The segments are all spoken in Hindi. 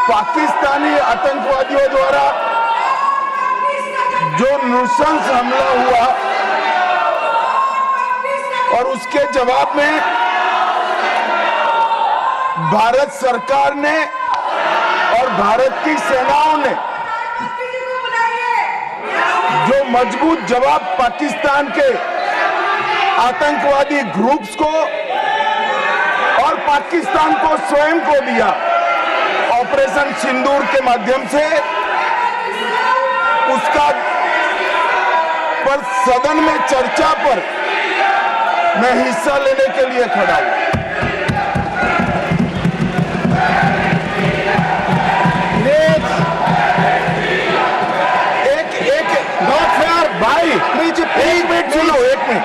पाकिस्तानी आतंकवादियों द्वारा जो नृशंस हमला हुआ और उसके जवाब में भारत सरकार ने और भारत की सेनाओं ने जो मजबूत जवाब पाकिस्तान के आतंकवादी ग्रुप्स को और पाकिस्तान को स्वयं को दिया, ऑपरेशन सिंदूर के माध्यम से उसका पर सदन में चर्चा पर मैं हिस्सा लेने के लिए खड़ा हूं। भाई एक मिनट सुनो, एक मिनट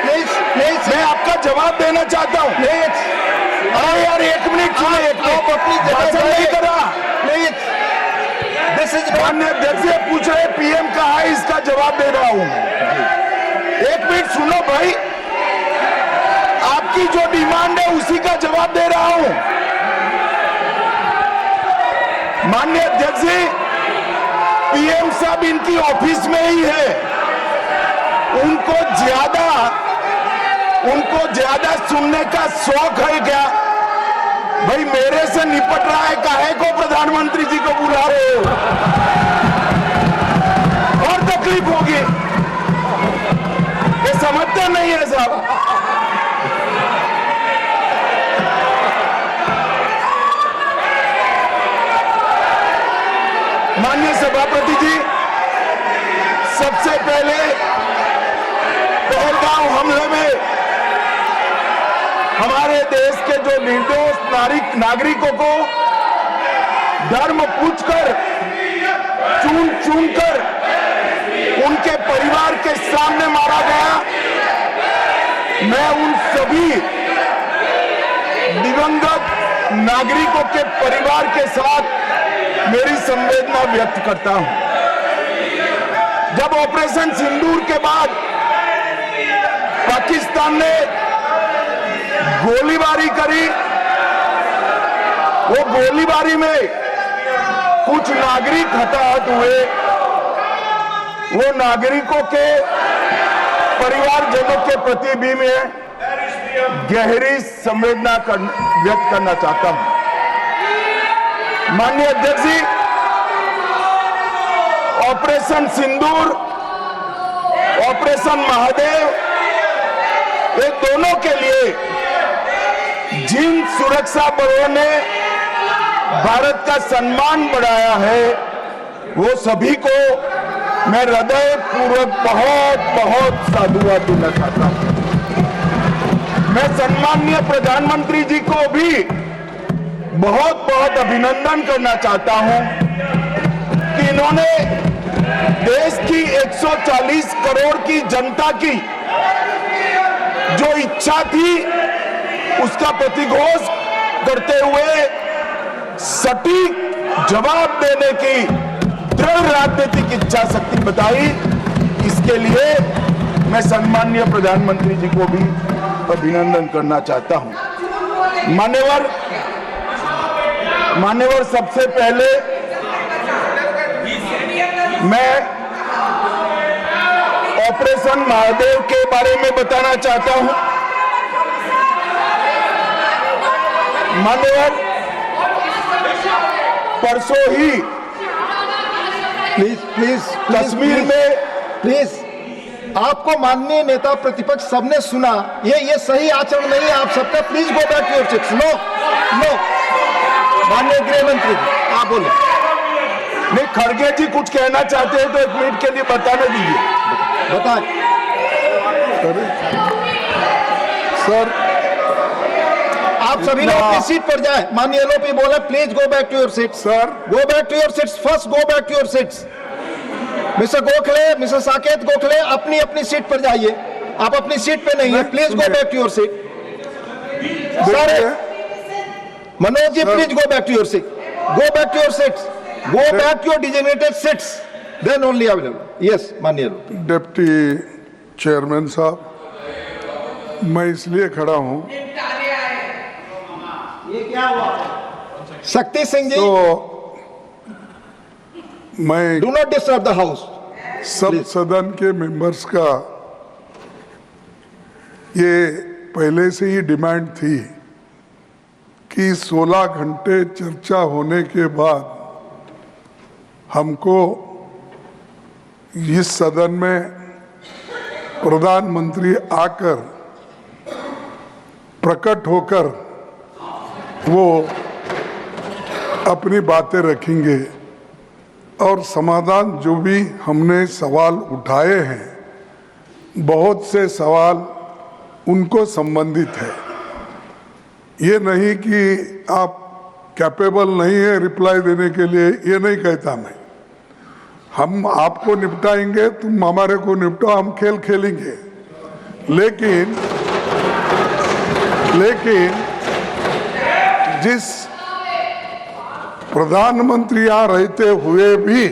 प्लीज मैं आपका जवाब देना चाहता हूँ। अरे यार एक मिनट सुनो, एक मिनट अपनी भाषण नहीं कर रहा प्लीज। दिस इज माननीय अध्यक्ष पूछ रहे पीएम कहा है, इसका जवाब दे रहा हूँ। एक मिनट सुनो भाई, आपकी जो डिमांड है उसी का जवाब दे रहा हूँ। माननीय अध्यक्ष जी, पीएम साहब इनकी ऑफिस में ही है, उनको ज्यादा सुनने का शौक है क्या? भाई मेरे से निपट रहा है, काहे को प्रधानमंत्री जी को बुला रहे हो? और तकलीफ होगी, ये समझते नहीं है साहब। माननीय सभापति जी, सबसे पहले पहलगांव हमले में हमारे देश के जो निर्दोष नागरिकों को धर्म पूछकर चुन कर उनके परिवार के सामने मारा गया, मैं उन सभी दिवंगत नागरिकों के परिवार के साथ मेरी संवेदना व्यक्त करता हूं। जब ऑपरेशन सिंदूर के बाद पाकिस्तान ने गोलीबारी करी, वो गोलीबारी में कुछ नागरिक हताहत हुए, वो नागरिकों के परिवारजनों के प्रति भी मैं गहरी संवेदना व्यक्त करना चाहता हूं। माननीय अध्यक्ष जी, ऑपरेशन सिंदूर, ऑपरेशन महादेव, ये दोनों के लिए जिन सुरक्षा बलों ने भारत का सम्मान बढ़ाया है, वो सभी को मैं हृदय पूर्वक बहुत साधुवाद देना चाहता हूं। मैं सम्माननीय प्रधानमंत्री जी को भी बहुत अभिनंदन करना चाहता हूं कि इन्होंने देश की 140 करोड़ की जनता की जो इच्छा थी उसका प्रतिघोष करते हुए सटीक जवाब देने की दृढ़ राजनीतिक इच्छा शक्ति बताई। इसके लिए मैं सम्माननीय प्रधानमंत्री जी को भी अभिनंदन करना चाहता हूं। मान्यवर, सबसे पहले मैं ऑपरेशन महादेव के बारे में बताना चाहता हूं। मान्यवर, परसों ही प्लीज कश्मीर में प्लीज आपको माननीय नेता प्रतिपक्ष सबने सुना, ये सही आचरण नहीं है आप सबका। Please go back to your seats. No माननीय गृह मंत्री आप बोले। नहीं, खड़गे जी कुछ कहना चाहते हैं तो एक मिनट के लिए बताने दीजिए। बताएं सर। आप सभी लोग अपनी सीट पर जाएं। माननीय एलओपी बोले please go back to your seats. Sir, go back to your seats. First go back to your seats. Mister Gokhale, mister Saket Gokhale, अपनी सीट पर जाइए। आप अपनी सीट पे नहीं है, please go back to your seat. Sir Manoj ji, please go back to your seat. Go back to your seats. Go back to your designated seats, then only available. Yes माननीय डिप्टी चेयरमैन साहब, मैं इसलिए खड़ा हूं, ये क्या हुआ? शक्ति सिंह जी, तो मैं do not disturb the house. सब सदन के मेंबर्स का ये पहले से ही डिमांड थी कि 16 घंटे चर्चा होने के बाद हमको इस सदन में प्रधानमंत्री आकर प्रकट होकर वो अपनी बातें रखेंगे और समाधान जो भी हमने सवाल उठाए हैं बहुत से सवाल उनको संबंधित है। ये नहीं कि आप कैपेबल नहीं है रिप्लाई देने के लिए, ये नहीं कहता मैं। हम आपको निपटाएंगे, तुम हमारे को निपटाओ, हम खेल खेलेंगे। लेकिन जिस प्रधानमंत्री यहाँ रहते हुए भी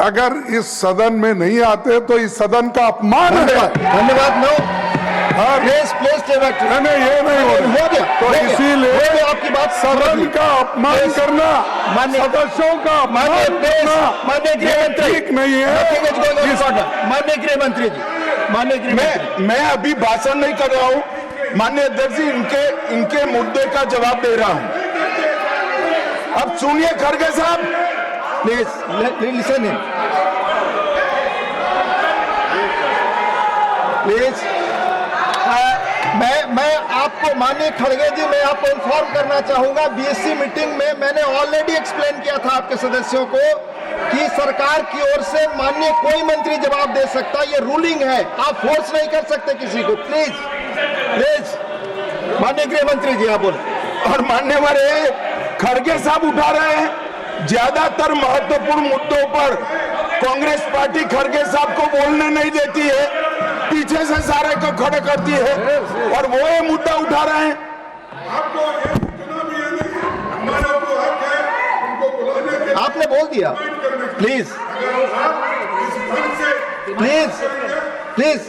अगर इस सदन में नहीं आते तो इस सदन का अपमान है। धन्यवाद। नो प्लीज नहीं, ये नहीं हो गया। तो इसीलिए आपकी बात सदन का अपमान करना, सदस्यों का अपमान करना ये ठीक नहीं है। माननीय गृह मंत्री जी, माननीय गृह मंत्री, मैं अभी भाषण नहीं कर रहा हूँ माननीय अध्यक्ष जी, इनके मुद्दे का जवाब दे रहा हूँ। अब सुनिए खड़गे साहब, प्लीज लिसन इन, प्लीज। मैं आपको माननीय खड़गे जी, मैं आपको इन्फॉर्म करना चाहूंगा, बीएससी मीटिंग में मैंने ऑलरेडी एक्सप्लेन किया था आपके सदस्यों को कि सरकार की ओर से माननीय कोई मंत्री जवाब दे सकता, ये रूलिंग है, आप फोर्स नहीं कर सकते किसी को। प्लीज प्लीज, माननीय गृह मंत्री जी आप बोले। और मान्यवर खड़गे साहब उठा रहे हैं ज्यादातर महत्वपूर्ण मुद्दों पर कांग्रेस पार्टी खड़गे साहब को बोलने नहीं देती है, पीछे से सारे को खड़े करती है और वो ये मुद्दा उठा रहे हैं। आपने बोल दिया। Please please please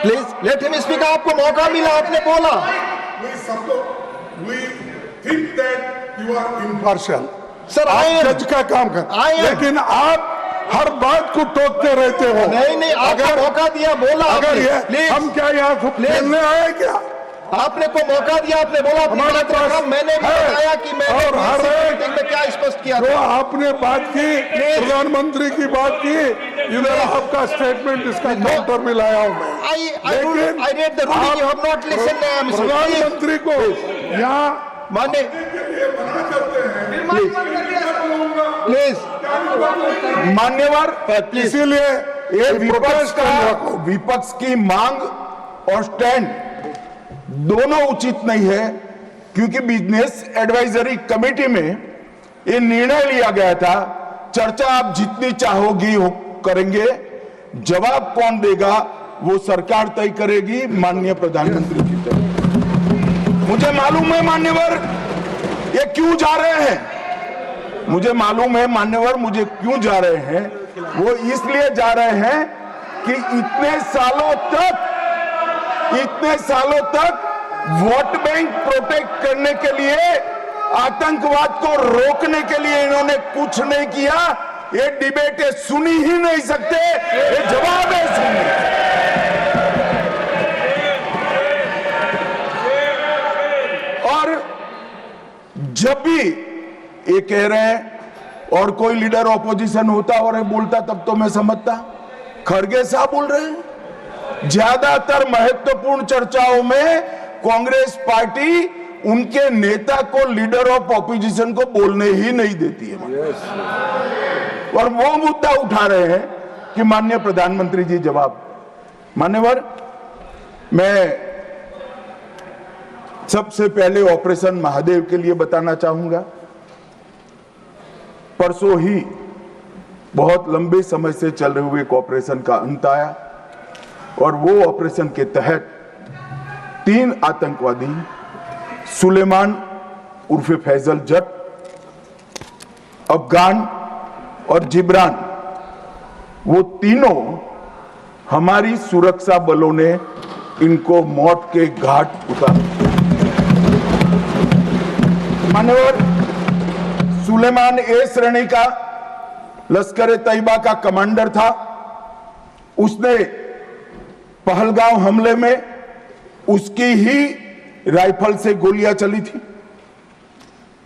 please let him speak. आपको मौका मिला, आपने बोला। इम्पार्शियल सर, आप जज का काम कर, लेकिन आप हर बात को टोकते रहते हो। नहीं, आपको मौका दिया, बोला। अगर ये हम क्या यहाँ खेलने आए क्या? आपने को मौका दिया, आपने बोला, हमारे पास मैंने भी बताया कि मैंने और हर मीटिंग में क्या स्पष्ट किया जो था। आपने बात की, प्रधानमंत्री की बात की, इधर आपका स्टेटमेंट, इसका काउंटर भी लाया हूं मैं। प्रधानमंत्री को यहाँ माने प्लीज मान्यवर, इसीलिए ये विपक्ष की मांग और स्टैंड दोनों उचित नहीं है, क्योंकि बिजनेस एडवाइजरी कमेटी में ये निर्णय लिया गया था, चर्चा आप जितनी चाहोगी हो करेंगे, जवाब कौन देगा वो सरकार तय करेगी माननीय प्रधानमंत्री की तरफ। मुझे मालूम है मान्यवर ये क्यों जा रहे हैं, मुझे मालूम है मान्यवर मुझे क्यों जा रहे हैं। वो इसलिए जा रहे हैं कि इतने सालों तक वोट बैंक प्रोटेक्ट करने के लिए, आतंकवाद को रोकने के लिए इन्होंने कुछ नहीं किया। ये डिबेट सुनी ही नहीं सकते, ये जवाब है सुनने। और जब भी ये कह रहे हैं और कोई लीडर ऑपोजिशन होता और बोलता तब तो मैं समझता, खड़गे साहब बोल रहे हैं ज्यादातर महत्वपूर्ण चर्चाओं में कांग्रेस पार्टी उनके नेता को, लीडर ऑफ ऑपोजिशन को बोलने ही नहीं देती है। और वो मुद्दा उठा रहे हैं कि माननीय प्रधानमंत्री जी जवाब। मान्यवर, मैं सबसे पहले ऑपरेशन महादेव के लिए बताना चाहूंगा। परसों ही बहुत लंबे समय से चल रहे हुए एक ऑपरेशन का अंत आया और वो ऑपरेशन के तहत 3 आतंकवादी, सुलेमान उर्फे फैजल जट, अफगान और जिब्रान, वो तीनों हमारी सुरक्षा बलों ने इनको मौत के घाट उतारा। मान्यवर सुलेमान ए श्रेणी का लश्कर तैयबा का कमांडर था। उसने पहलगांव हमले में उसकी ही राइफल से गोलियां चली थी।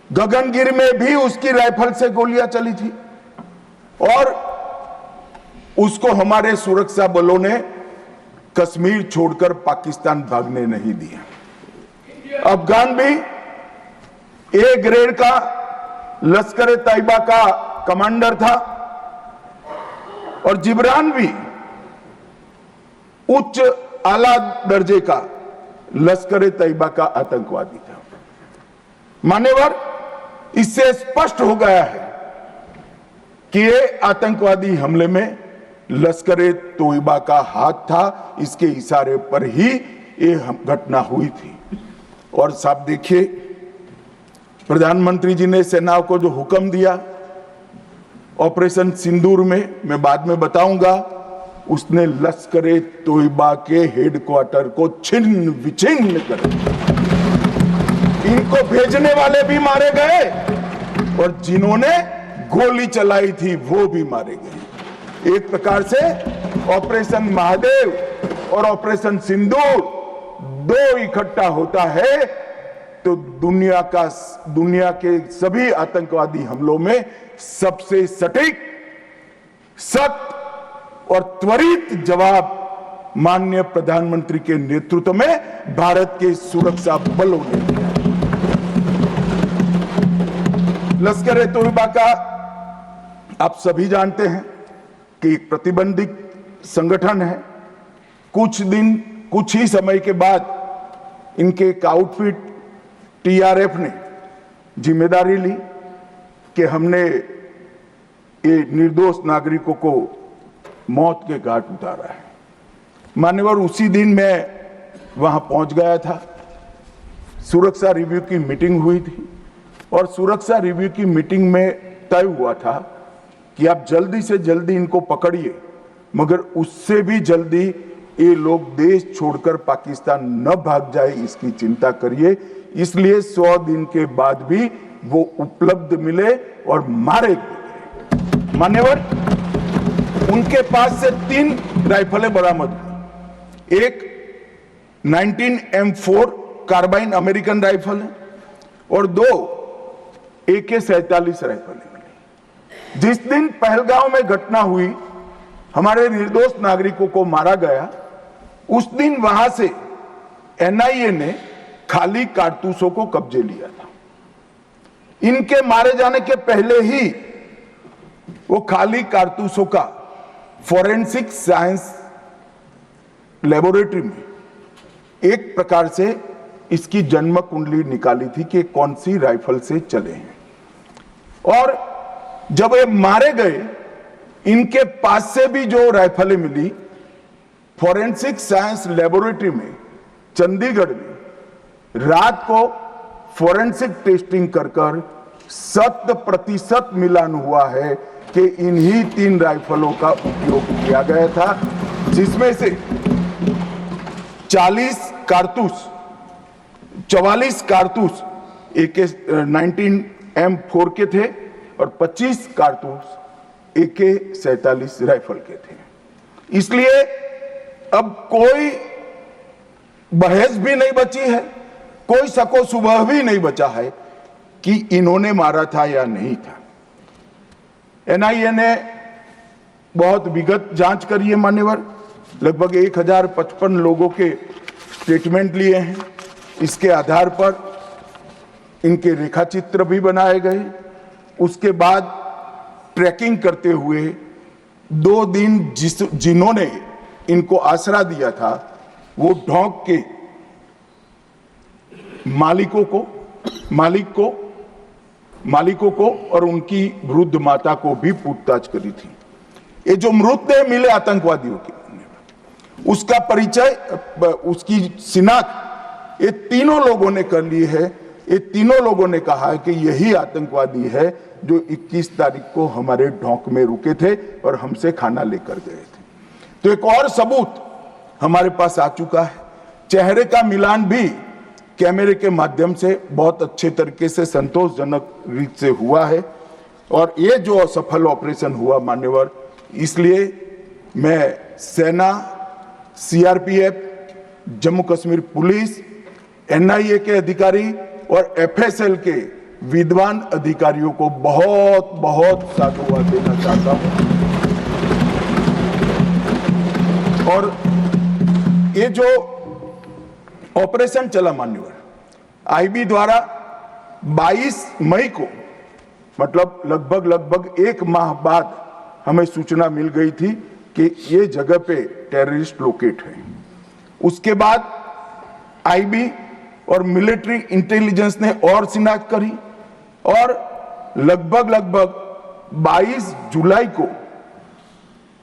गगनगिर में भी उसकी राइफल से गोलियां चली थी और उसको हमारे सुरक्षा बलों ने कश्मीर छोड़कर पाकिस्तान भागने नहीं दिया। अफगान भी ए ग्रेड का लश्कर तैयबा का कमांडर था और जिब्रान भी उच्च आला दर्जे का लश्कर तैयबा का आतंकवादी था। मान्यवर, इससे स्पष्ट हो गया है कि ये आतंकवादी हमले में लश्कर तैयबा का हाथ था। इसके इशारे पर ही ये घटना हुई थी। और साहब देखिए, प्रधानमंत्री जी ने सेनाओं को जो हुक्म दिया ऑपरेशन सिंदूर में, मैं बाद में बताऊंगा, उसने लश्कर तैयबा के हेडक्वार्टर को छिन्न विछिन्न कर दिया। इनको भेजने वाले भी मारे गए और जिन्होंने गोली चलाई थी वो भी मारे गए। एक प्रकार से ऑपरेशन महादेव और ऑपरेशन सिंदूर दो इकट्ठा होता है तो दुनिया के सभी आतंकवादी हमलों में सबसे सटीक, सख्त और त्वरित जवाब माननीय प्रधानमंत्री के नेतृत्व में भारत के सुरक्षा बलों ने दिया। लश्कर तैयबा का आप सभी जानते हैं कि एक प्रतिबंधित संगठन है। कुछ ही समय के बाद इनके एक आउटफिट टीआरएफ ने जिम्मेदारी ली कि हमने ये निर्दोष नागरिकों को मौत के घाट उतारा है। मान्यवर, उसी दिन मैं वहां पहुंच गया था। सुरक्षा रिव्यू की मीटिंग हुई थी और सुरक्षा रिव्यू की मीटिंग में तय हुआ था कि आप जल्दी से जल्दी इनको पकड़िए, मगर उससे भी जल्दी ये लोग देश छोड़कर पाकिस्तान न भाग जाए इसकी चिंता करिए। इसलिए 100 दिन के बाद भी वो उपलब्ध मिले और मारे गए। मान्यवर, उनके पास से 3 राइफलें बरामद हुई। एक 19M4 कार्बाइन अमेरिकन राइफल है और 2 AK-47 राइफलें मिली। जिस दिन पहलगांव में घटना हुई, हमारे निर्दोष नागरिकों को मारा गया, उस दिन वहां से NIA ने खाली कारतूसों को कब्जे लिया था। इनके मारे जाने के पहले ही वो खाली कारतूसों का फोरेंसिक साइंस लेबोरेटरी में एक प्रकार से इसकी जन्म कुंडली निकाली थी कि कौन सी राइफल से चले हैं। और जब ये मारे गए, इनके पास से भी जो राइफलें मिली, फोरेंसिक साइंस लेबोरेटरी में चंडीगढ़ में रात को फोरेंसिक टेस्टिंग कर 100% मिलान हुआ है कि इन्हीं 3 राइफलों का उपयोग किया गया था, जिसमें से 44 कारतूस AK-19M4 के थे और 25 कारतूस AK-47 राइफल के थे। इसलिए अब कोई बहस भी नहीं बची है, कोई शको सुबह भी नहीं बचा है कि इन्होंने मारा था या नहीं था। NIA ने बहुत विगत जांच करी है मान्यवर, लगभग 1055 लोगों के स्टेटमेंट लिए हैं। इसके आधार पर इनके रेखाचित्र भी बनाए गए। उसके बाद ट्रैकिंग करते हुए 2 दिन जिन्होंने इनको आसरा दिया था, वो ढोंक के मालिकों को और उनकी वृद्ध माता को भी पूछताछ करी थी। ये जो मृतदेह मिले आतंकवादियों के, उसका परिचय, उसकी शिनाख्त ये तीनों लोगों ने कर ली है। ये तीनों लोगों ने कहा है कि यही आतंकवादी है जो 21 तारीख को हमारे ढोंक में रुके थे और हमसे खाना लेकर गए थे। तो एक और सबूत हमारे पास आ चुका है। चेहरे का मिलान भी कैमरे के माध्यम से बहुत अच्छे तरीके से संतोषजनक रीत से हुआ है। और ये जो असफल ऑपरेशन हुआ मान्यवर, इसलिए मैं सेना, CRPF, Jammu Kashmir police, NIA के अधिकारी और एफएसएल के विद्वान अधिकारियों को बहुत बहुत साधुवाद देना चाहता हूं। और ये जो ऑपरेशन चला मान्यवर, आईबी द्वारा 22 मई को, मतलब लगभग 1 माह बाद हमें सूचना मिल गई थी कि ये जगह पे टेररिस्ट लोकेट है। उसके बाद आईबी और मिलिट्री इंटेलिजेंस ने और शिनाख्त करी और लगभग 22 जुलाई को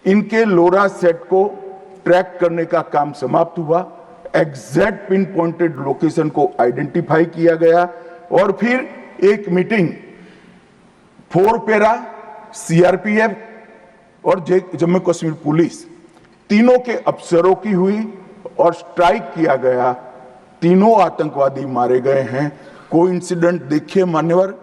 इनके लोरा सेट को ट्रैक करने का काम समाप्त हुआ। एग्जैक्ट पिन पॉइंटेड लोकेशन को आइडेंटिफाई किया गया और फिर एक मीटिंग 4 पैरा, सीआरपीएफ और जम्मू कश्मीर पुलिस तीनों के अफसरों की हुई और स्ट्राइक किया गया। तीनों आतंकवादी मारे गए हैं। कोइंसिडेंट देखिए मान्यवर,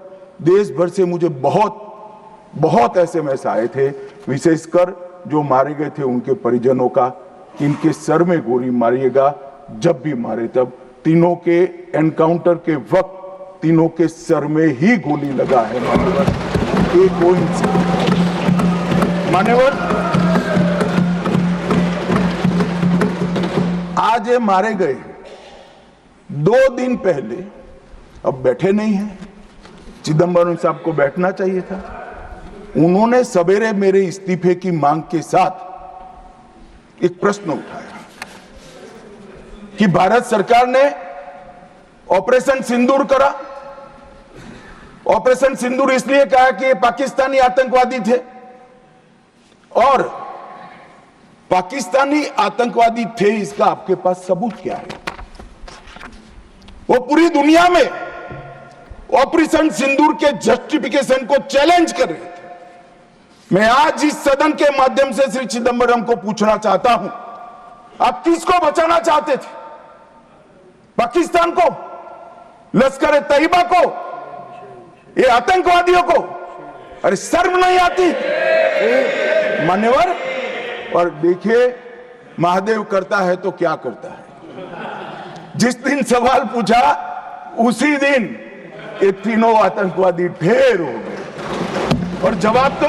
देश भर से मुझे बहुत एसएमएस आए थे, विशेषकर जो मारे गए थे उनके परिजनों का, कि इनके सर में गोली मारिएगा, जब भी मारे तब। तीनों के एनकाउंटर के वक्त तीनों के सर में ही गोली लगा है मान्यवर। ये कोइंसिडेंट मान्यवर, आज ये मारे गए 2 दिन पहले, अब बैठे नहीं हैं, चिदंबरम साहब को बैठना चाहिए था। उन्होंने सवेरे मेरे इस्तीफे की मांग के साथ एक प्रश्न उठाया कि भारत सरकार ने ऑपरेशन सिंदूर करा। ऑपरेशन सिंदूर इसलिए कहा कि ये पाकिस्तानी आतंकवादी थे, और पाकिस्तानी आतंकवादी थे इसका आपके पास सबूत क्या है? वो पूरी दुनिया में ऑपरेशन सिंदूर के जस्टिफिकेशन को चैलेंज कर रहे थे। मैं आज इस सदन के माध्यम से श्री चिदंबरम को पूछना चाहता हूं, आप किसको बचाना चाहते थे? पाकिस्तान को, लश्कर तैयबा को, ये आतंकवादियों को? अरे शर्म नहीं आती मान्यवर? और देखिए महादेव करता है तो क्या करता है। जिस दिन सवाल पूछा उसी दिन ये तीनों आतंकवादी ढेर हो गए, और जवाब तो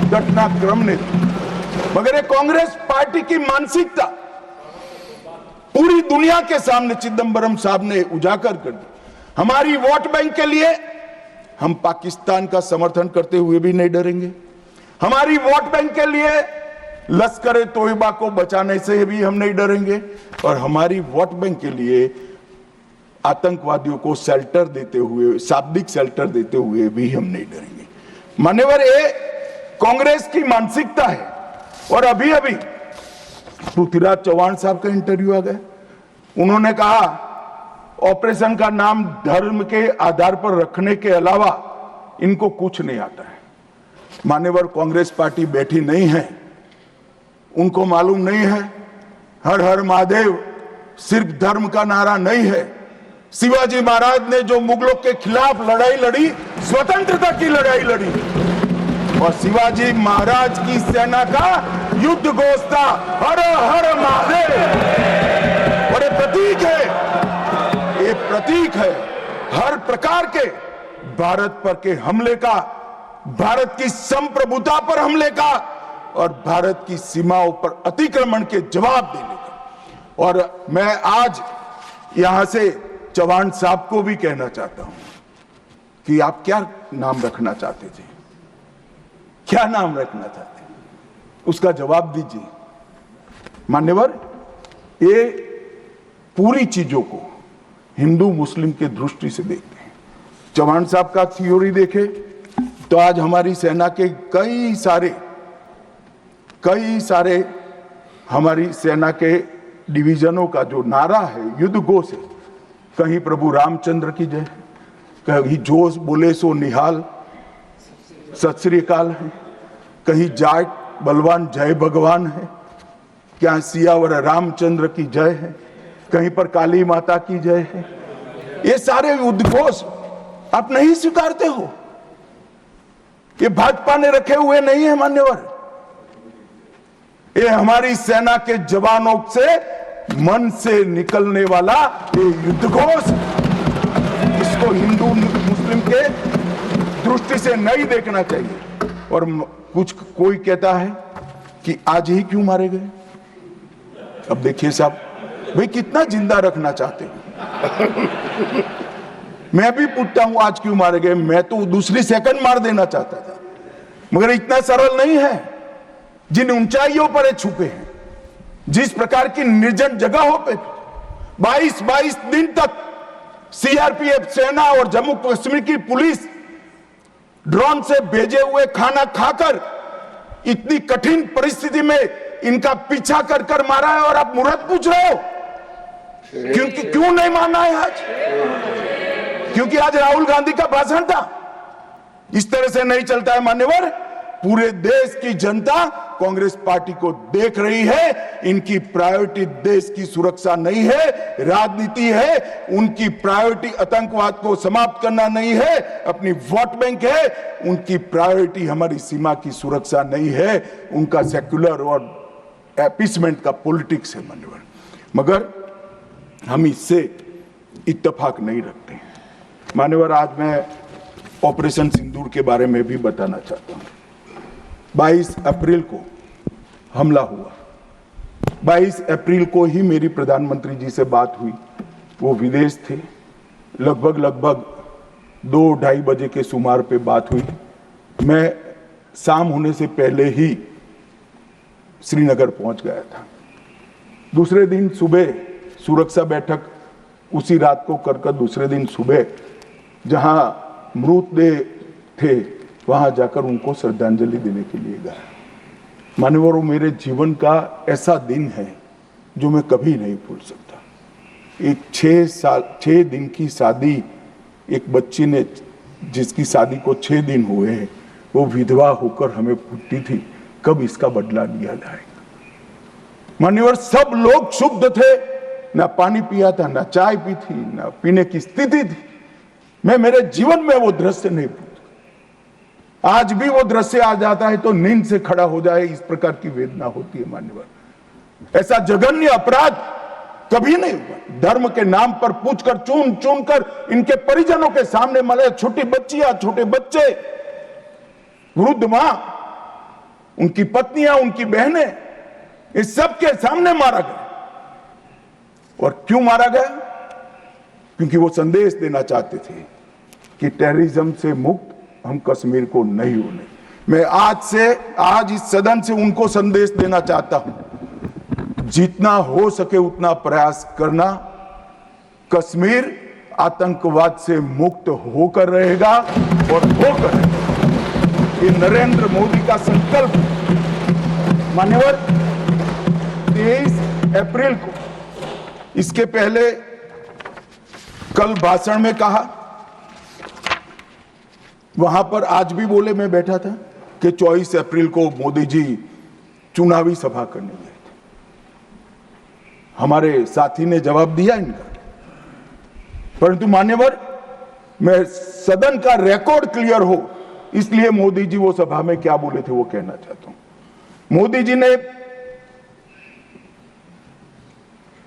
घटनाक्रम ने दिया। मगर ये कांग्रेस पार्टी की मानसिकता पूरी दुनिया के सामने चिदंबरम साहब ने उजागर कर दी। हमारी वोट बैंक के लिए हम पाकिस्तान का समर्थन करते हुए भी नहीं डरेंगे। हमारी वोट बैंक के लिए लश्कर तोयबा को बचाने से भी हम नहीं डरेंगे, और हमारी वोट बैंक के लिए आतंकवादियों को शेल्टर देते हुए, शाब्दिक शेल्टर देते हुए भी हम नहीं डरेंगे। मान्यवर, ये कांग्रेस की मानसिकता है। और अभी पृथ्वीराज चौहान साहब का इंटरव्यू आ गया, उन्होंने कहा ऑपरेशन का नाम धर्म के आधार पर रखने के अलावा इनको कुछ नहीं आता है। मान्यवर, कांग्रेस पार्टी बैठी नहीं है, उनको मालूम नहीं है हर हर महादेव सिर्फ धर्म का नारा नहीं है। शिवाजी महाराज ने जो मुगलों के खिलाफ लड़ाई लड़ी, स्वतंत्रता की लड़ाई लड़ी, और शिवाजी महाराज की सेना का युद्ध घोष था हर हर महादेव। और ये प्रतीक है हर प्रकार के भारत पर के हमले का, भारत की संप्रभुता पर हमले का, और भारत की सीमाओं पर अतिक्रमण के जवाब देने का। और मैं आज यहां से चौहान साहब को भी कहना चाहता हूं कि आप क्या नाम रखना चाहते थे, क्या नाम रखना चाहते, उसका जवाब दीजिए। मान्यवर, ये पूरी चीजों को हिंदू मुस्लिम के दृष्टि से देखते हैं। चौहान साहब का थ्योरी देखे तो आज हमारी सेना के कई सारे हमारी सेना के डिवीजनों का जो नारा है, युद्ध घोष है, कहीं प्रभु रामचंद्र की जय, कहीं जोश बोले सो निहाल सत श्री अकाल है, कहीं जाट बलवान जय भगवान है, क्या सियावर रामचंद्र की जय है, कहीं पर काली माता की जय है, ये सारे उद्घोष आप नहीं स्वीकारते हो? ये भाजपा ने रखे हुए नहीं है मान्यवर, ये हमारी सेना के जवानों से मन से निकलने वाला ये युद्धघोष, इसको हिंदू मुस्लिम के दृष्टि से नहीं देखना चाहिए। और कुछ कोई कहता है कि आज ही क्यों मारे गए? अब देखिए साहब, भाई कितना जिंदा रखना चाहते हो? मैं भी पूछता हूं आज क्यों मारे गए, मैं तो दूसरी सेकंड मार देना चाहता था, मगर इतना सरल नहीं है। जिन ऊंचाइयों पर ये छुपे हैं, जिस प्रकार की निर्जन जगहों पे 22 दिन तक सीआरपीएफ सेना और जम्मू कश्मीर की पुलिस ड्रोन से भेजे हुए खाना खाकर इतनी कठिन परिस्थिति में इनका पीछा कर कर मारा है, और आप मुहूर्त पूछ रहे हो क्योंकि क्यों नहीं मानना है आज? क्योंकि आज राहुल गांधी का भाषण था। इस तरह से नहीं चलता है मान्यवर। पूरे देश की जनता कांग्रेस पार्टी को देख रही है। इनकी प्रायोरिटी देश की सुरक्षा नहीं है, राजनीति है। उनकी प्रायोरिटी आतंकवाद को समाप्त करना नहीं है, अपनी वोट बैंक है। उनकी प्रायोरिटी हमारी सीमा की सुरक्षा नहीं है, उनका सेक्युलर और अपीसमेंट का पॉलिटिक्स है मान्यवर। मगर हम इससे इत्तेफाक नहीं रखते हैं मान्यवर। आज मैं ऑपरेशन सिंदूर के बारे में भी बताना चाहता हूं। 22 अप्रैल को हमला हुआ। 22 अप्रैल को ही मेरी प्रधानमंत्री जी से बात हुई। वो विदेश थे। लगभग 2-2:30 बजे के सुमार पे बात हुई। मैं शाम होने से पहले ही श्रीनगर पहुंच गया था। दूसरे दिन सुबह सुरक्षा बैठक उसी रात को कर दूसरे दिन सुबह जहां मृतदेह थे वहां जाकर उनको श्रद्धांजलि देने के लिए गया। मान्यवर, वो मेरे जीवन का ऐसा दिन है जो मैं कभी नहीं भूल सकता। एक 6 दिन की शादी, एक बच्ची ने जिसकी शादी को 6 दिन हुए हैं, वो विधवा होकर हमें पूछती थी कब इसका बदला लिया जाएगा। मान्यवर, सब लोग क्षुब्ध थे। ना पानी पिया था, ना चाय पी थी, ना पीने की स्थिति थी। मैं मेरे जीवन में वो दृश्य नहीं भूलता। आज भी वो दृश्य आ जाता है तो नींद से खड़ा हो जाए, इस प्रकार की वेदना होती है मान्यवर। ऐसा जघन्य अपराध कभी नहीं हुआ। धर्म के नाम पर पूछकर चुन कर इनके परिजनों के सामने मरे, छोटी बच्चियां, छोटे बच्चे, वृद्ध मां, उनकी पत्नियां, उनकी बहनें, इस सब के सामने मारा गया। और क्यों मारा गया? क्योंकि वो संदेश देना चाहते थे कि टेररिज्म से मुक्त हम कश्मीर को नहीं होने। मैं आज इस सदन से उनको संदेश देना चाहता हूं, जितना हो सके उतना प्रयास करना। कश्मीर आतंकवाद से मुक्त होकर रहेगा और होकर रहेगा। ये नरेंद्र मोदी का संकल्प। मान्यवर, 23 अप्रैल को, इसके पहले कल भाषण में कहा, वहां पर आज भी बोले, मैं बैठा था, कि 24 अप्रैल को मोदी जी चुनावी सभा करने गए थे। हमारे साथी ने जवाब दिया इनका। परंतु मान्यवर, मैं सदन का रिकॉर्ड क्लियर हो इसलिए मोदी जी वो सभा में क्या बोले थे वो कहना चाहता हूं। मोदी जी ने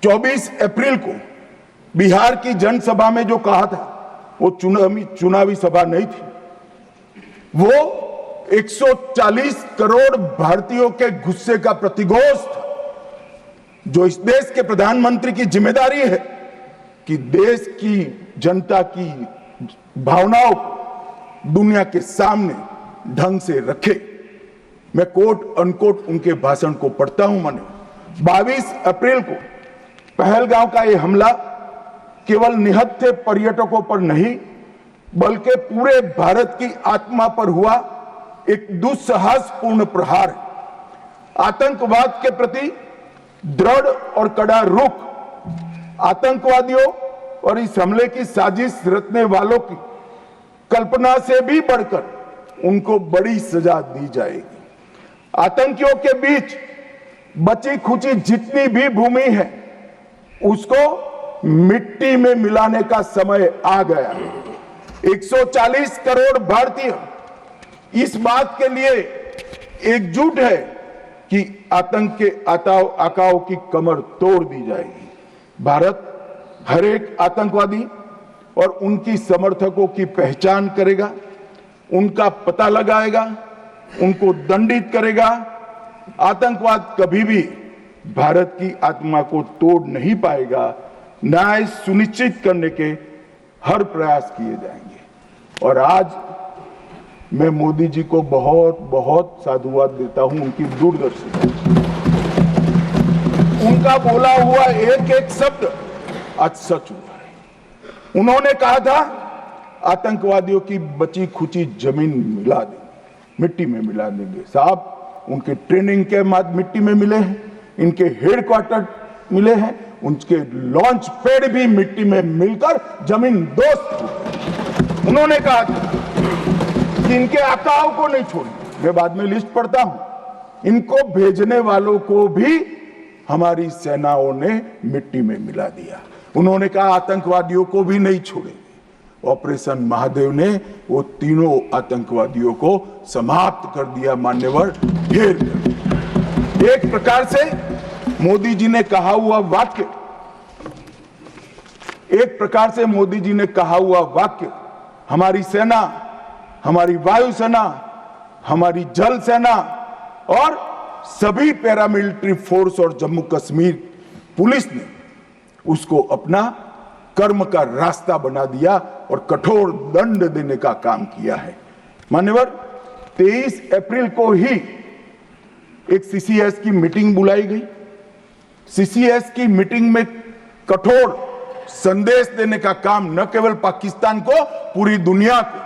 24 अप्रैल को बिहार की जनसभा में जो कहा था वो चुनावी सभा नहीं थी। वो 140 करोड़ भारतीयों के गुस्से का प्रतिघोष था, जो इस देश के प्रधानमंत्री की जिम्मेदारी है कि देश की जनता की भावनाओं को दुनिया के सामने ढंग से रखे। मैं कोट अनकोट उनके भाषण को पढ़ता हूं। मैंने 22 अप्रैल को पहलगांव का यह हमला केवल निहत्थे पर्यटकों पर नहीं बल्कि पूरे भारत की आत्मा पर हुआ एक दुस्साहसपूर्ण प्रहार है। आतंकवाद के प्रति दृढ़ और कड़ा रुख, आतंकवादियों और इस हमले की साजिश रचने वालों की कल्पना से भी बढ़कर उनको बड़ी सजा दी जाएगी। आतंकियों के बीच बची खुची जितनी भी भूमि है उसको मिट्टी में मिलाने का समय आ गया है। 140 करोड़ भारतीय इस बात के लिए एकजुट है कि आतंक के आकाओं की कमर तोड़ दी जाएगी। भारत हर एक आतंकवादी और उनकी समर्थकों की पहचान करेगा, उनका पता लगाएगा, उनको दंडित करेगा। आतंकवाद कभी भी भारत की आत्मा को तोड़ नहीं पाएगा। न्याय सुनिश्चित करने के हर प्रयास किए जाएंगे। और आज मैं मोदी जी को बहुत बहुत साधुवाद देता हूं उनकी दूरदर्शी, उनका बोला हुआ एक एक शब्द आज सच हुआ है। उन्होंने कहा था आतंकवादियों की बची खुची जमीन मिला देंगे, मिट्टी में मिला देंगे। साहब, उनके ट्रेनिंग के बाद मिट्टी में मिले हैं, इनके हेडक्वार्टर मिले हैं, उनके लॉन्च पैड भी मिट्टी में मिलकर जमीन दोस्त हुए। उन्होंने कहा कि इनके आकाओं को नहीं छोड़ेंगे। मैं बाद में लिस्ट पढ़ता हूं। इनको भेजने वालों को भी हमारी सेनाओं ने मिट्टी में मिला दिया। उन्होंने कहा आतंकवादियों को भी नहीं छोड़ेंगे। ऑपरेशन महादेव ने वो तीनों आतंकवादियों को समाप्त कर दिया। मान्यवर, ढेर एक प्रकार से मोदी जी ने कहा हुआ वाक्य, एक प्रकार से मोदी जी ने कहा हुआ वाक्य हमारी सेना, हमारी वायुसेना, हमारी जल सेना और सभी पैरामिलिट्री फोर्स और जम्मू कश्मीर पुलिस ने उसको अपना कर्म का रास्ता बना दिया और कठोर दंड देने का काम किया है। मान्यवर, 23 अप्रैल को ही एक सीसीएस की मीटिंग बुलाई गई। सीसीएस की मीटिंग में कठोर संदेश देने का काम न केवल पाकिस्तान को, पूरी दुनिया को,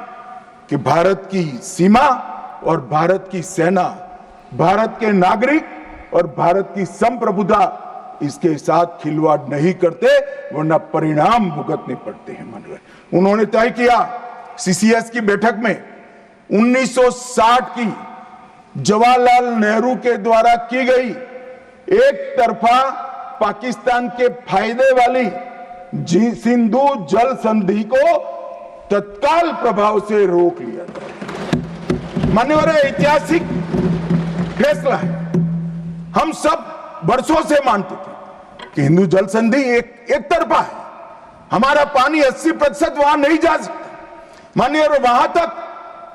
कि भारत की सीमा और भारत की सेना, भारत के नागरिक और भारत की संप्रभुता इसके साथ खिलवाड़ नहीं करते, वरना परिणाम भुगतने पड़ते हैं। मानव उन्होंने तय किया सीसीएस की बैठक में 1960 की जवाहरलाल नेहरू के द्वारा की गई एक तरफा पाकिस्तान के फायदे वाली सिंधु जल संधि को तत्काल प्रभाव से रोक लिया था। मान्यवर, ऐतिहासिक फैसला है। हम सब वर्षों से मानते थे कि हिंदू जल संधि एक तरफा है, हमारा पानी 80% वहां नहीं जा सकता। मान्यवर, वहां तक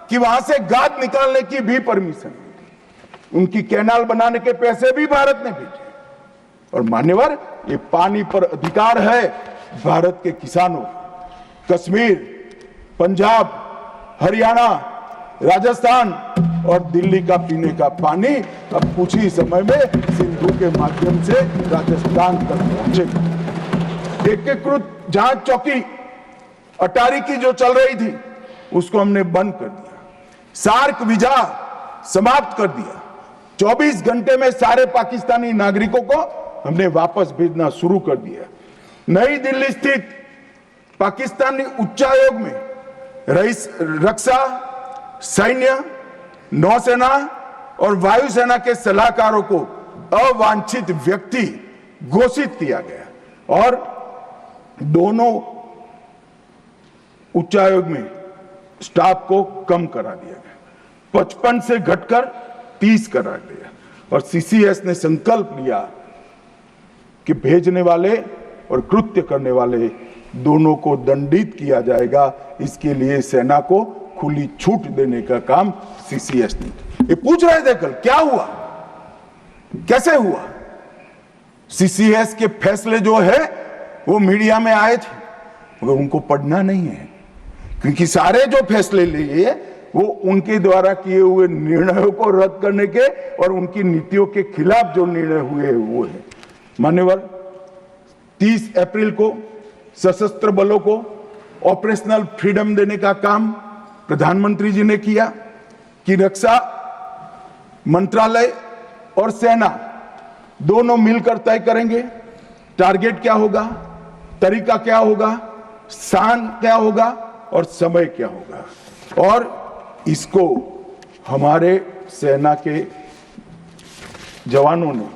कि वहां से गाद निकालने की भी परमिशन नहीं थी। उनकी कैनाल बनाने के पैसे भी भारत ने भेजे। और मान्यवर, ये पानी पर अधिकार है भारत के किसानों। कश्मीर, पंजाब, हरियाणा, राजस्थान और दिल्ली का पीने का पानी अब कुछ ही समय में सिंधु के माध्यम से राजस्थान तक पहुंचेगा। एकीकृत जांच चौकी अटारी की जो चल रही थी उसको हमने बंद कर दिया। सार्क वीजा समाप्त कर दिया। 24 घंटे में सारे पाकिस्तानी नागरिकों को हमने वापस भेजना शुरू कर दिया। नई दिल्ली स्थित पाकिस्तानी उच्चायोग में रक्षा, सैन्य, नौसेना और वायुसेना के सलाहकारों को अवांछित व्यक्ति घोषित किया गया और दोनों उच्चायोग में स्टाफ को कम करा दिया गया। 55 से घटकर 30 करा दिया। और सीसीएस ने संकल्प लिया कि भेजने वाले और कृत्य करने वाले दोनों को दंडित किया जाएगा। इसके लिए सेना को खुली छूट देने का काम सीसीएस ने। ये पूछ रहे थे कल क्या हुआ, कैसे हुआ। सीसीएस के फैसले जो है वो मीडिया में आए थे, मगर उनको पढ़ना नहीं है, क्योंकि सारे जो फैसले लिए वो उनके द्वारा किए हुए निर्णयों को रद्द करने के और उनकी नीतियों के खिलाफ जो निर्णय हुए वो है। मान्यवर, 30 अप्रैल को सशस्त्र बलों को ऑपरेशनल फ्रीडम देने का काम प्रधानमंत्री जी ने किया कि रक्षा मंत्रालय और सेना दोनों मिलकर तय करेंगे टारगेट क्या होगा, तरीका क्या होगा, स्थान क्या होगा और समय क्या होगा। और इसको हमारे सेना के जवानों ने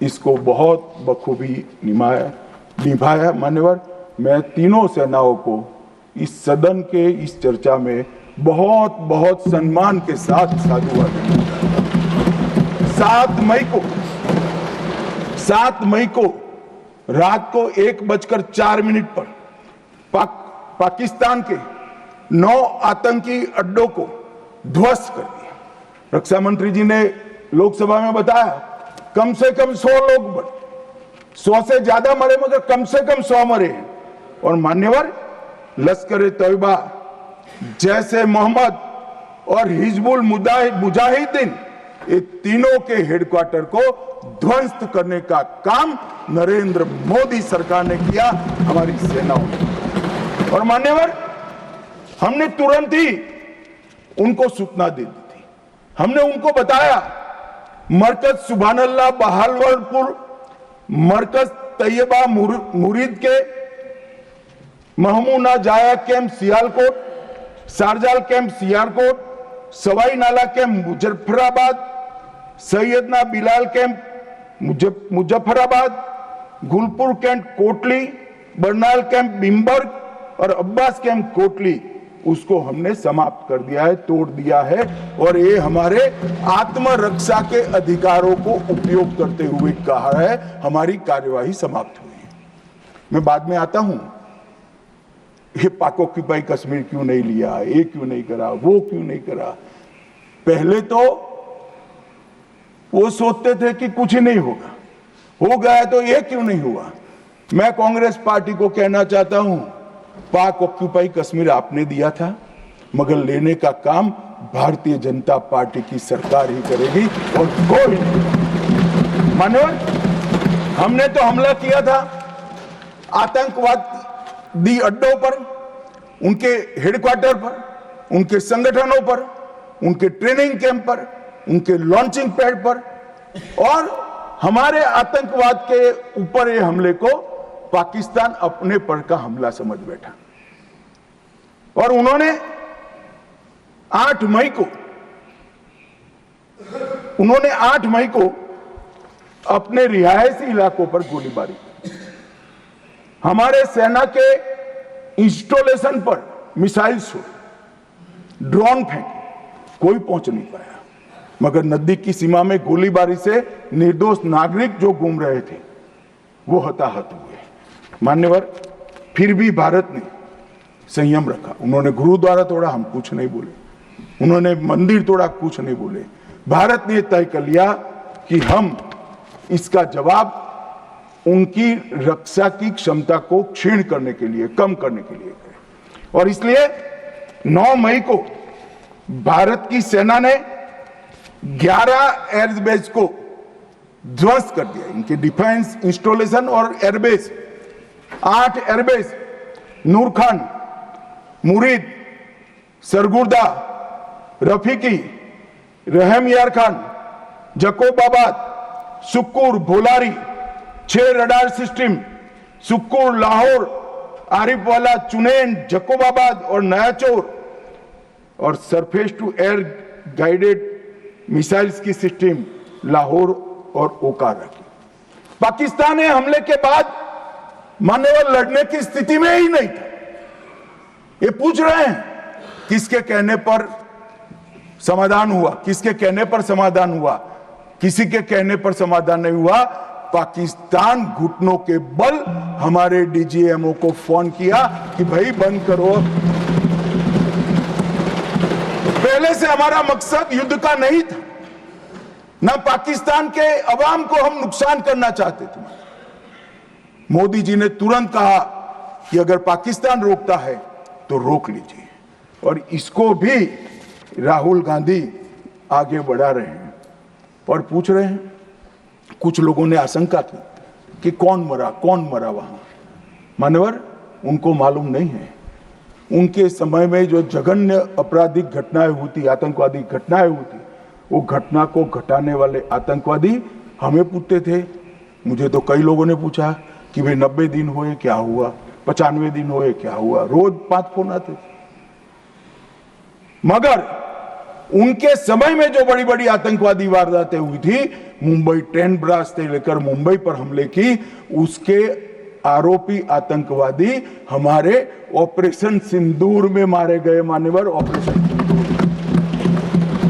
इसको बहुत बखूबी निभाया। निभाया। मान्यवर, मैं तीनों सेनाओं को इस सदन के इस चर्चा में बहुत बहुत सम्मान के साथ साधुवाद देता हूं। 7 मई को रात को 1:04 पर पाकिस्तान के 9 आतंकी अड्डों को ध्वस्त कर दिया। रक्षा मंत्री जी ने लोकसभा में बताया कम से कम 100 लोग मरे, 100 से ज्यादा मरे मगर कम से कम 100 मरे हैं। और मान्यवर, लश्कर तैयबा, जैसे मोहम्मद और हिजबुल मुजाहिदीन, ये तीनों के हेडक्वार्टर को ध्वस्त करने का काम नरेंद्र मोदी सरकार ने किया, हमारी सेनाओं ने। और मान्यवर, हमने तुरंत ही उनको सूचना दे दी थी। हमने उनको बताया मरकज सुभानअल्लाह बहावलपुर, मरकज तैयबा मुरीद के Mehmoona Joya camp Sialkot, Sarjal camp Sialkot, Sawai Nala camp Muzaffarabad, Syedna Bilal camp Muzaffarabad, Gulpur camp Kotli, Barnala camp Bhimber और अब्बास कैंप कोटली, उसको हमने समाप्त कर दिया है, तोड़ दिया है। और ये हमारे आत्मरक्षा के अधिकारों को उपयोग करते हुए कहा है, हमारी कार्यवाही समाप्त हुई है। मैं बाद में आता हूं, ये पाक ऑक्यूपाई कश्मीर क्यों नहीं लिया, ये क्यों नहीं करा, वो क्यों नहीं करा। पहले तो वो सोचते थे कि कुछ ही नहीं होगा, हो गया तो ये क्यों नहीं हुआ। मैं कांग्रेस पार्टी को कहना चाहता हूं, पाक ऑक्यूपाई कश्मीर आपने दिया था, मगर लेने का काम भारतीय जनता पार्टी की सरकार ही करेगी और कोई नहीं। मानव, हमने तो हमला किया था आतंकवादी अड्डों पर, उनके हेडक्वार्टर पर, उनके संगठनों पर, उनके ट्रेनिंग कैंप पर, उनके लॉन्चिंग पैड पर, और हमारे आतंकवाद के ऊपर ये हमले को पाकिस्तान अपने पर का हमला समझ बैठा। और उन्होंने 8 मई को अपने रिहायशी इलाकों पर गोलीबारी की। हमारे सेना के इंस्टॉलेशन पर मिसाइल छोड़ी, ड्रोन फेंके, कोई पहुंच नहीं पाया, मगर नजदीक की सीमा में गोलीबारी से निर्दोष नागरिक जो घूम रहे थे वो हताहत हुए। मान्यवर, फिर भी भारत ने संयम रखा। उन्होंने गुरुद्वारा तोड़ा, हम कुछ नहीं बोले। उन्होंने मंदिर तोड़ा, कुछ नहीं बोले। भारत ने तय कर लिया कि हम इसका जवाब उनकी रक्षा की क्षमता को क्षीण करने के लिए, कम करने के लिए करें। और इसलिए 9 मई को भारत की सेना ने 11 एयरबेस को ध्वस्त कर दिया, इनके डिफेंस इंस्टॉलेशन और airbase. 8 airbase Nur Khan, Murid, Sargodha, Rafiqui, Rahim Yar Khan, Jacobabad, Sukkur, Bholari, 6 radar system, Sukkur, Lahore, Arifwala, Chunian, Jacobabad और नयाचोर, और surface to air guided missiles की सिस्टम लाहौर और ओकारा की। पाकिस्तान ने हमले के बाद मान्यवर लड़ने की स्थिति में ही नहीं था। ये पूछ रहे हैं किसके कहने पर समाधान हुआ, किसके कहने पर समाधान हुआ। किसी के कहने पर समाधान नहीं हुआ। पाकिस्तान घुटनों के बल हमारे डीजीएमओ को फोन किया कि भाई बंद करो। पहले से हमारा मकसद युद्ध का नहीं था, ना पाकिस्तान के अवाम को हम नुकसान करना चाहते थे। मोदी जी ने तुरंत कहा कि अगर पाकिस्तान रोकता है तो रोक लीजिए, और इसको भी राहुल गांधी आगे बढ़ा रहे हैं और पूछ रहे हैं। कुछ लोगों ने आशंका की कि कौन मरा वहां। मान्यवर, उनको मालूम नहीं है, उनके समय में जो जघन्य आपराधिक घटनाएं हुई, आतंकवादी घटनाएं हुई, वो घटना को घटाने वाले आतंकवादी हमें पूछते थे। मुझे तो कई लोगों ने पूछा कि भाई 90 दिन हुए क्या हुआ, 95 दिन हुए क्या हुआ, रोज 5 फोन आते थे। मगर उनके समय में जो बड़ी बड़ी आतंकवादी वारदातें हुई थी, मुंबई ट्रेन ब्लास्ट से लेकर मुंबई पर हमले की, उसके आरोपी आतंकवादी हमारे ऑपरेशन सिंदूर में मारे गए। मान्यवर, ऑपरेशन सिंदूर।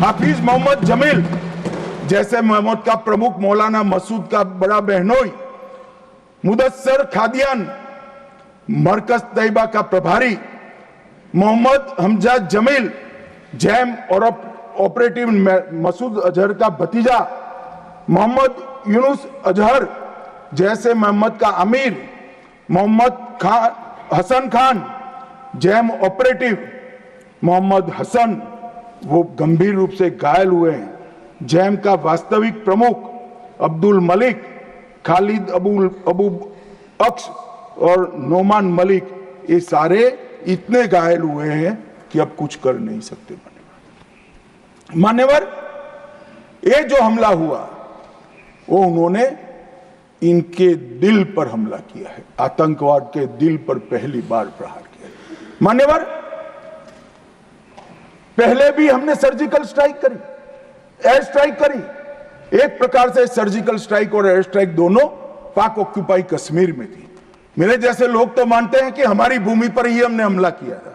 हाफिज मोहम्मद जमील जैसे मोहम्मद का प्रमुख, मौलाना मसूद का बड़ा बहनोई, मुदस्सर खादियान मरकज तैयबा का प्रभारी, मोहम्मद हमजा जमील जैम और ऑपरेटिव मसूद अजहर का भतीजा, मोहम्मद यूनुस अजहर जैसे मोहम्मद का अमीर, मोहम्मद हसन खान जैम ऑपरेटिव, मोहम्मद हसन वो गंभीर रूप से घायल हुए हैं। जैम का वास्तविक प्रमुख अब्दुल मलिक, खालिद अबू अक्स और नोमान मलिक, ये सारे इतने घायल हुए हैं कि अब कुछ कर नहीं सकते। मान्यवर, ये जो हमला हुआ वो उन्होंने इनके दिल पर हमला किया है, आतंकवाद के दिल पर पहली बार प्रहार किया है। मान्यवर, पहले भी हमने सर्जिकल स्ट्राइक करी, एयर स्ट्राइक करी। एक प्रकार से सर्जिकल स्ट्राइक और एयर स्ट्राइक दोनों पाक ऑक्यूपाई कश्मीर में थी। मेरे जैसे लोग तो मानते हैं कि हमारी भूमि पर ही हमने हमला किया था,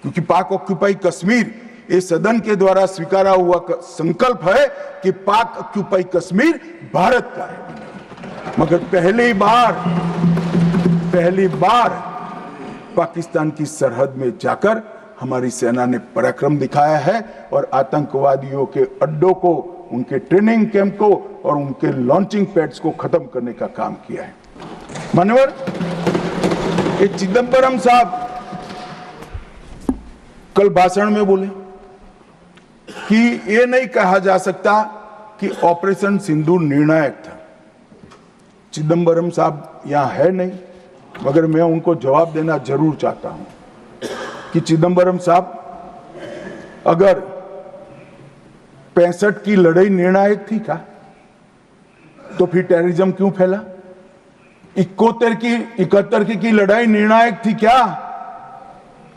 क्योंकि पाक ऑक्यूपाई कश्मीर इस सदन के द्वारा स्वीकारा हुआ संकल्प है कि पाक ऑक्यूपाई कश्मीर भारत का है। मगर पहली बार पाकिस्तान की सरहद में जाकर हमारी सेना ने पराक्रम दिखाया है और आतंकवादियों के अड्डों को, उनके ट्रेनिंग कैंप को और उनके लॉन्चिंग पैड्स को खत्म करने का काम किया है। मान्यवर, ये चिदंबरम साहब कल भाषण में बोले कि ये नहीं कहा जा सकता कि ऑपरेशन सिंदूर निर्णायक था। चिदंबरम साहब यहां है नहीं, मगर मैं उनको जवाब देना जरूर चाहता हूं कि चिदंबरम साहब, अगर 65 की लड़ाई निर्णायक थी क्या, तो फिर टेररिज्म क्यों फैला? 71 की लड़ाई निर्णायक थी क्या,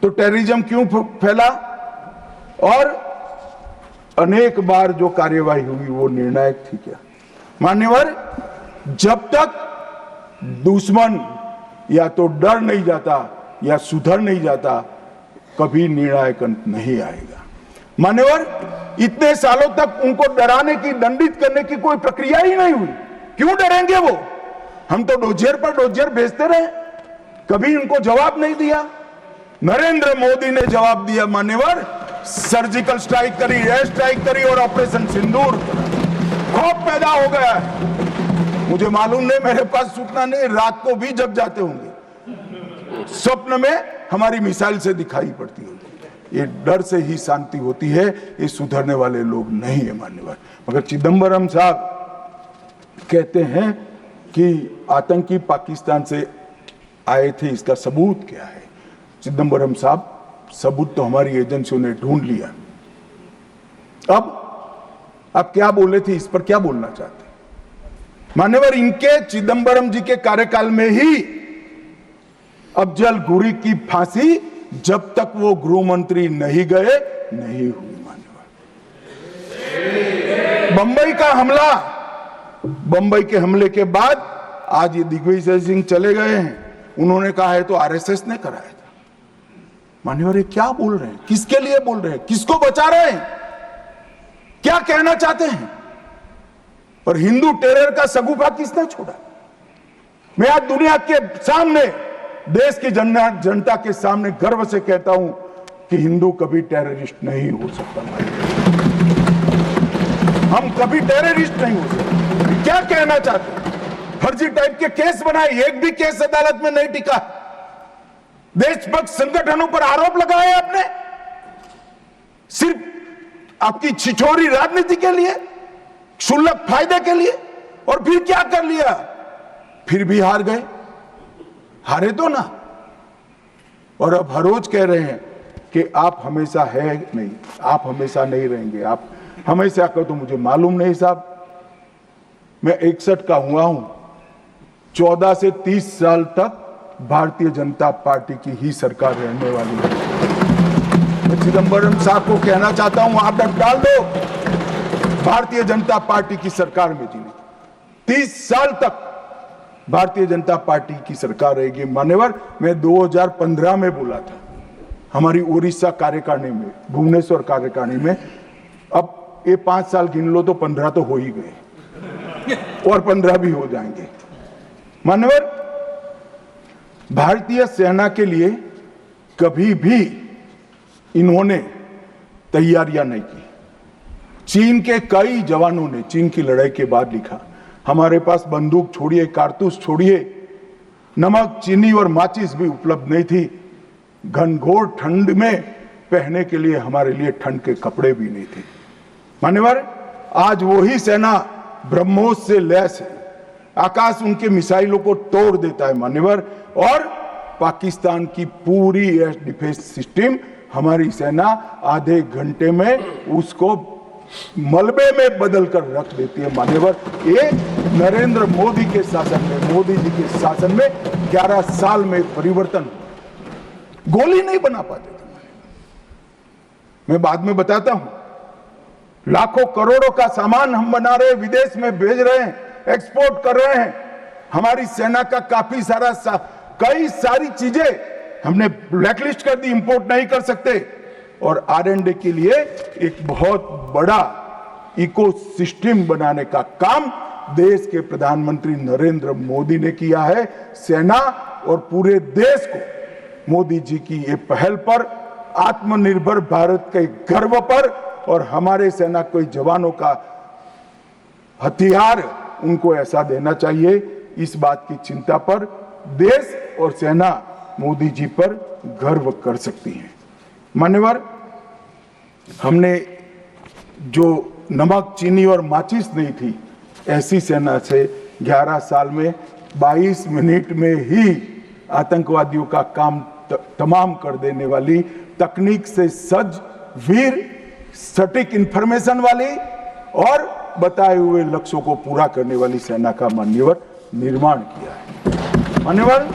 तो टेररिज्म क्यों फैला? और अनेक बार जो कार्यवाही हुई वो निर्णायक थी क्या? मान्यवर, जब तक दुश्मन या तो डर नहीं जाता या सुधर नहीं जाता, कभी निर्णायक अंत नहीं आएगा। मान्यवर, इतने सालों तक उनको डराने की, दंडित करने की कोई प्रक्रिया ही नहीं हुई। क्यों डरेंगे वो? हम तो डोजियर पर डोजियर भेजते रहे, कभी उनको जवाब नहीं दिया। नरेंद्र मोदी ने जवाब दिया। मान्यवर, सर्जिकल स्ट्राइक करी, एयर स्ट्राइक करी और ऑपरेशन सिंदूर। खौफ पैदा हो गया है। मुझे मालूम नहीं, मेरे पास सूचना नहीं, रात को भी जग जाते होंगे, स्वप्न में हमारी मिसाइल से दिखाई पड़ती होगी। ये डर से ही शांति होती है, ये सुधरने वाले लोग नहीं है। मान्यवर, मगर चिदंबरम साहब कहते हैं कि आतंकी पाकिस्तान से आए थे, इसका सबूत क्या है? चिदंबरम साहब, सबूत तो हमारी एजेंसियों ने ढूंढ लिया। अब आप क्या बोले थे, इस पर क्या बोलना चाहते? मान्यवर, इनके चिदंबरम जी के कार्यकाल में ही अफजल गुरी की फांसी जब तक वो गृह मंत्री नहीं गए नहीं हुई। मान्यवर, बंबई का हमला, बंबई के हमले के बाद आज ये दिग्विजय सिंह चले गए हैं, उन्होंने कहा है तो आरएसएस ने कराया था। मान्यवर, ये क्या बोल रहे हैं? किसके लिए बोल रहे हैं? किसको बचा रहे हैं? क्या कहना चाहते हैं? और हिंदू टेरर का सगुफा किसने छोड़ा? मैं आज दुनिया के सामने, देश की जनता के सामने गर्व से कहता हूं कि हिंदू कभी टेररिस्ट नहीं हो सकता। हम कभी टेररिस्ट नहीं हो सकते। क्या कहना चाहते हैं? फर्जी टाइप के केस बनाए, एक भी केस अदालत में नहीं टिका। देशभक्त संगठनों पर आरोप लगाए आपने, सिर्फ आपकी छिछोरी राजनीति के लिए, क्षुल्लक फायदे के लिए। और फिर क्या कर लिया? फिर भी हार गए। हारे तो ना। और अब हर रोज कह रहे हैं कि आप हमेशा है नहीं, आप हमेशा नहीं रहेंगे, आप हमेशा का तो मुझे मालूम नहीं साहब। मैं 61 का हुआ हूं, 14 से 30 साल तक भारतीय जनता पार्टी की ही सरकार रहने वाली है। मैं चिदंबरम साहब को कहना चाहता हूं, आप डाल दो भारतीय जनता पार्टी की सरकार में जीने। 30 साल तक भारतीय जनता पार्टी की सरकार रहेगी। मान्यवर, मैं 2015 में बोला था हमारी उड़ीसा कार्यकारिणी में, भुवनेश्वर कार्यकारिणी में। अब ये 5 साल गिन लो तो 15 तो हो ही गए और 15 भी हो जाएंगे। मान्यवर, भारतीय सेना के लिए कभी भी इन्होंने तैयारियां नहीं की। चीन के कई जवानों ने चीन की लड़ाई के बाद लिखा, हमारे पास बंदूक छोड़िए, कारतूस छोड़िए, नमक, चीनी और माचिस भी उपलब्ध नहीं थी। घनघोर ठंड में पहनने के लिए हमारे लिए ठंड के कपड़े भी नहीं थे। मान्यवर, आज वही सेना ब्रह्मोस से लैस है, आकाश उनके मिसाइलों को तोड़ देता है मान्यवर, और पाकिस्तान की पूरी एयर डिफेंस सिस्टम हमारी सेना आधे घंटे में उसको मलबे में बदल कर रख देती है मान्यवर। ये नरेंद्र मोदी के शासन में, मोदी जी के शासन में 11 साल में परिवर्तन। गोली नहीं बना पाते थे, मैं बाद में बताता हूं। लाखों करोड़ों का सामान हम बना रहे हैं, विदेश में भेज रहे हैं, एक्सपोर्ट कर रहे हैं। हमारी सेना का काफी सारा कई सारी चीजें हमने ब्लैकलिस्ट कर दी, इंपोर्ट नहीं कर सकते। और R&D के लिए एक बहुत बड़ा इकोसिस्टम बनाने का काम देश के प्रधानमंत्री नरेंद्र मोदी ने किया है। सेना और पूरे देश को मोदी जी की ये पहल पर, आत्मनिर्भर भारत के गर्व पर और हमारे सेना के जवानों का हथियार उनको ऐसा देना चाहिए, इस बात की चिंता पर देश और सेना मोदी जी पर गर्व कर सकती है। मान्यवर, हमने जो नमक, चीनी और माचिस नहीं थी, ऐसी सेना से 11 साल में 22 मिनट में ही आतंकवादियों का काम तमाम कर देने वाली, तकनीक से सज्ज, वीर, सटीक इंफॉर्मेशन वाली और बताए हुए लक्ष्यों को पूरा करने वाली सेना का मान्यवर निर्माण किया है। मान्यवर,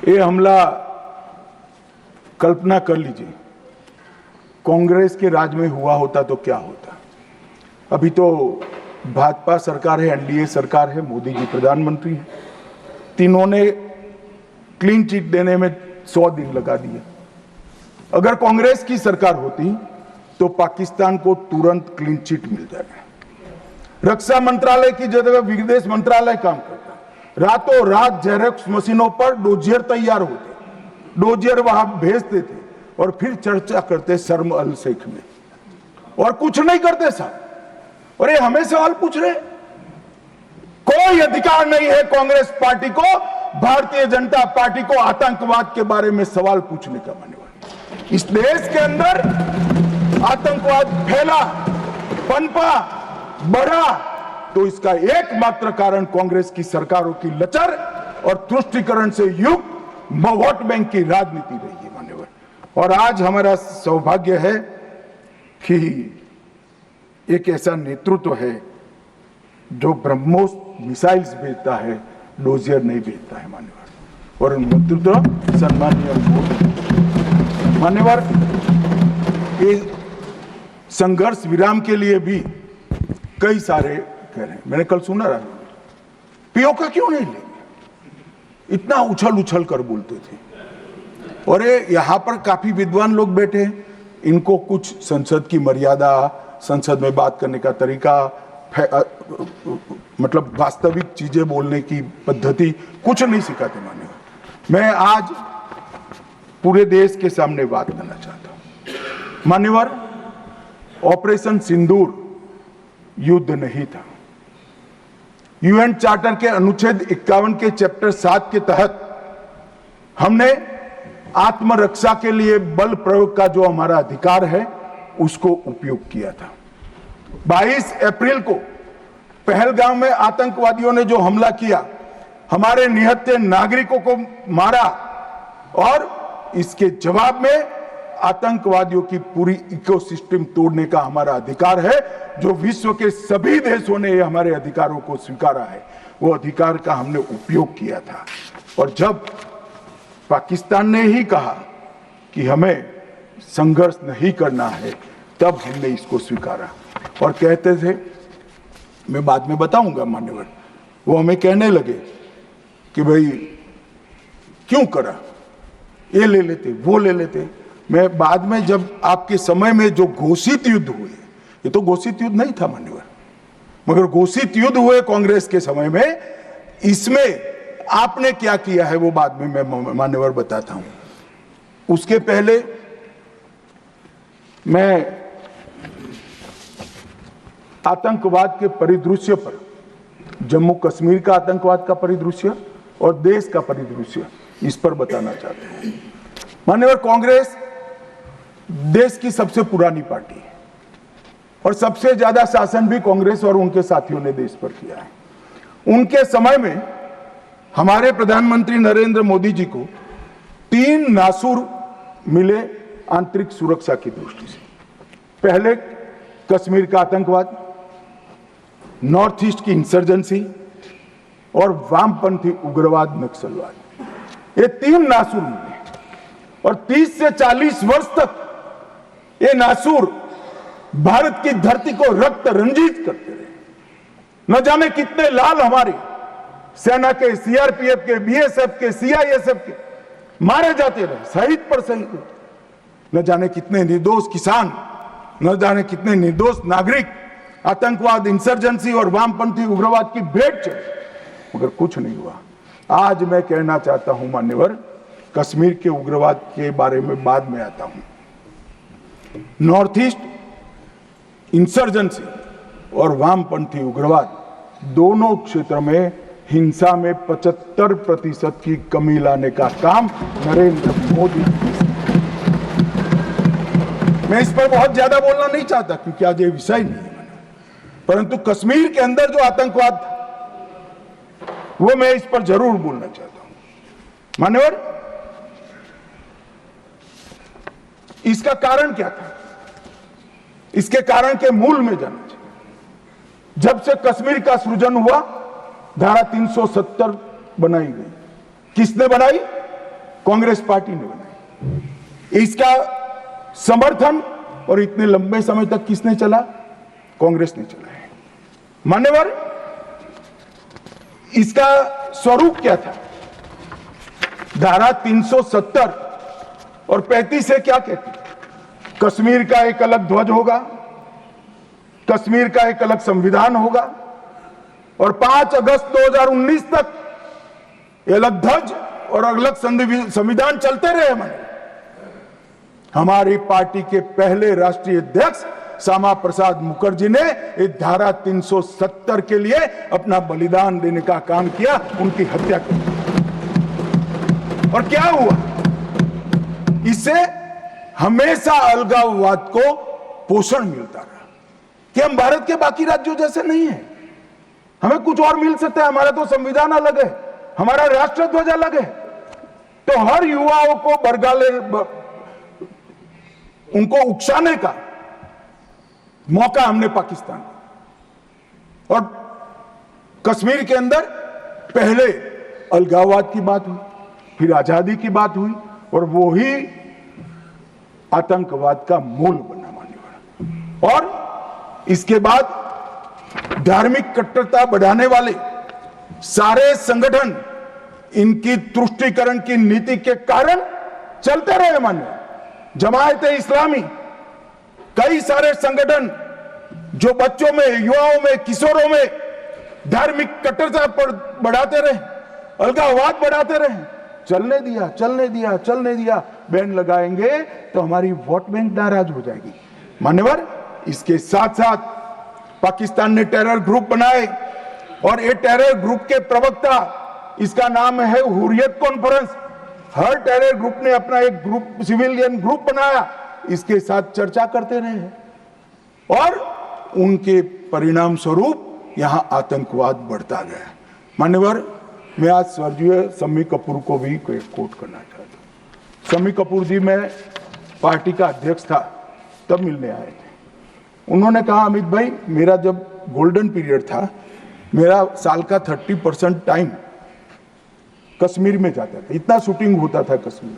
ये हमला, कल्पना कर लीजिए कांग्रेस के राज में हुआ होता तो क्या होता। अभी तो भाजपा सरकार है, NDA सरकार है, मोदी जी प्रधानमंत्री हैं, तीनों ने क्लीन चिट देने में 100 दिन लगा दिए। अगर कांग्रेस की सरकार होती तो पाकिस्तान को तुरंत क्लीन चिट मिल जाएगा। रक्षा मंत्रालय की जगह विदेश मंत्रालय काम करता, रातों रात जेरोक्स मशीनों पर डोजियर तैयार होते, डोजियर वहां भेजते थे और फिर चर्चा करते शर्म अल शेख में, और कुछ नहीं करते साहब। और ये हमें सवाल पूछ रहे, कोई अधिकार नहीं है कांग्रेस पार्टी को, भारतीय जनता पार्टी को आतंकवाद के बारे में सवाल पूछने का। मान्यवर, इस देश के अंदर आतंकवाद फैला, पनपा, बढ़ा, तो इसका एकमात्र कारण कांग्रेस की सरकारों की लचर और तुष्टीकरण से युक्त वोट बैंक की राजनीति रही है मान्यवर। और आज हमारा सौभाग्य है कि एक ऐसा नेतृत्व है जो ब्रह्मोस मिसाइल्स भेजता है, डोजियर नहीं भेजता है मान्यवर, और नेतृत्व सम्मानीय मोदी। मान्यवर, ये संघर्ष विराम के लिए भी कई सारे कह रहे हैं। मैंने कल सुना रहा, पीओ का क्यों नहीं लेंगे, इतना उछल उछल कर बोलते थे। और ये यहाँ पर काफी विद्वान लोग बैठे हैं, इनको कुछ संसद की मर्यादा, संसद में बात करने का तरीका, मतलब वास्तविक चीजें बोलने की पद्धति कुछ नहीं सिखाते मान्यवर। मैं आज पूरे देश के सामने बात करना चाहता हूं। मान्यवर, ऑपरेशन सिंदूर युद्ध नहीं था। UN चार्टर के अनुच्छेद 51 के चैप्टर 7 के तहत हमने आत्मरक्षा के लिए बल प्रयोग का जो हमारा अधिकार है उसको उपयोग किया था। 22 अप्रैल को पहलगाम में आतंकवादियों ने जो हमला किया, हमारे निहत्थे नागरिकों को मारा, और इसके जवाब में आतंकवादियों की पूरी इकोसिस्टम तोड़ने का हमारा अधिकार है, जो विश्व के सभी देशों ने हमारे अधिकारों को स्वीकारा है। वो अधिकार का हमने उपयोग किया था। और जब पाकिस्तान ने ही कहा कि हमें संघर्ष नहीं करना है, तब हमने इसको स्वीकारा और कहते थे मैं बाद में बताऊंगा मान्यवर, वो हमें कहने लगे कि भाई क्यों करा, ये ले लेते वो ले लेते। मैं बाद में जब आपके समय में जो घोषित युद्ध हुए, ये तो घोषित युद्ध नहीं था मान्यवर, मगर घोषित युद्ध हुए कांग्रेस के समय में, इसमें आपने क्या किया है वो बाद में मैं मान्यवर बताता हूं। उसके पहले मैं आतंकवाद के परिदृश्य पर, जम्मू कश्मीर का आतंकवाद का परिदृश्य और देश का परिदृश्य, इस पर बताना चाहता हूं। मान्यवर, कांग्रेस देश की सबसे पुरानी पार्टी है और सबसे ज्यादा शासन भी कांग्रेस और उनके साथियों ने देश पर किया है। उनके समय में हमारे प्रधानमंत्री नरेंद्र मोदी जी को 3 नासूर मिले आंतरिक सुरक्षा की दृष्टि से। पहले कश्मीर का आतंकवाद, नॉर्थ ईस्ट की इंसर्जेंसी और वामपंथी उग्रवाद नक्सलवाद, ये 3 नासूर मिले और 30 से 40 वर्ष तक ये नासूर भारत की धरती को रक्त रंजित करते रहे। न जाने कितने लाल हमारे सेना के, सीआरपीएफ के, बीएसएफ के, सीआईएसएफ के मारे जाते रहे, शहीद पर शहीद। न जाने कितने निर्दोष किसान, न जाने कितने निर्दोष नागरिक आतंकवाद, इंसर्जेंसी और वामपंथी उग्रवाद की भेंट चढ़े, मगर कुछ नहीं हुआ। आज मैं कहना चाहता हूं मान्यवर, कश्मीर के उग्रवाद के बारे में बाद में आता हूं। नॉर्थ ईस्ट इंसर्जेंसी और वामपंथी उग्रवाद दोनों क्षेत्र में हिंसा में 75% की कमी लाने का काम नरेंद्र मोदी। मैं इस पर बहुत ज्यादा बोलना नहीं चाहता क्योंकि आज ये विषय नहीं है, परंतु कश्मीर के अंदर जो आतंकवाद था वो मैं इस पर जरूर बोलना चाहता हूं। मान्यवर, इसका कारण क्या था? इसके कारण के मूल में जाना चाहिए। जब से कश्मीर का सृजन हुआ, धारा 370 बनाई गई। किसने बनाई? कांग्रेस पार्टी ने बनाई। इसका समर्थन और इतने लंबे समय तक किसने चला? कांग्रेस ने चला है। मान्यवर, इसका स्वरूप क्या था? धारा 370 और 35 से क्या कहती? कश्मीर का एक अलग ध्वज होगा, कश्मीर का एक अलग संविधान होगा और 5 अगस्त 2019 तक ये अलग ध्वज और अलग संविधान चलते रहे। हमारी पार्टी के पहले राष्ट्रीय अध्यक्ष श्यामा प्रसाद मुखर्जी ने इस धारा 370 के लिए अपना बलिदान देने का काम किया, उनकी हत्या कर दी। और क्या हुआ? इससे हमेशा अलगाववाद को पोषण मिलता रहा कि हम भारत के बाकी राज्यों जैसे नहीं है, हमें कुछ और मिल सकता है, हमारा तो संविधान अलग है, हमारा राष्ट्रध्वज अलग है। तो हर युवाओं को बरगाले, उनको उकसाने का मौका हमने पाकिस्तान और कश्मीर के अंदर पहले अलगाववाद की बात हुई, फिर आजादी की बात हुई और वो ही आतंकवाद का मूल बना मान्यवर। और इसके बाद धार्मिक कट्टरता बढ़ाने वाले सारे संगठन इनकी तुष्टीकरण की नीति के कारण चलते रहे। मान्यवर, जमायत-ए इस्लामी, कई सारे संगठन जो बच्चों में, युवाओं में, किशोरों में धार्मिक कट्टरता पर बढ़ाते रहे, अलगाववाद बढ़ाते रहे, चलने दिया, चलने दिया, चलने दिया। बैन लगाएंगे तो हमारी वोट बैंक नाराज हो जाएगी। मान्यवर, इसके साथ साथ पाकिस्तान ने टेरर ग्रुप बनाए और ये टेरर ग्रुप के प्रवक्ता, इसका नाम है हुर्रियत कॉन्फ्रेंस। हर टेरर ग्रुप ने अपना एक ग्रुप, सिविलियन ग्रुप बनाया, इसके साथ चर्चा करते रहे और उनके परिणाम स्वरूप यहां आतंकवाद बढ़ता गया। मान्यवर, मैं आज स्वर्गीय शम्मी कपूर को भी कोट करना चाहता हूं। शम्मी कपूर जी, मैं पार्टी का अध्यक्ष था तब मिलने आए थे। उन्होंने कहा, अमित भाई, मेरा जब गोल्डन पीरियड था, मेरा साल का 30% टाइम कश्मीर में जाता था, इतना शूटिंग होता था कश्मीर।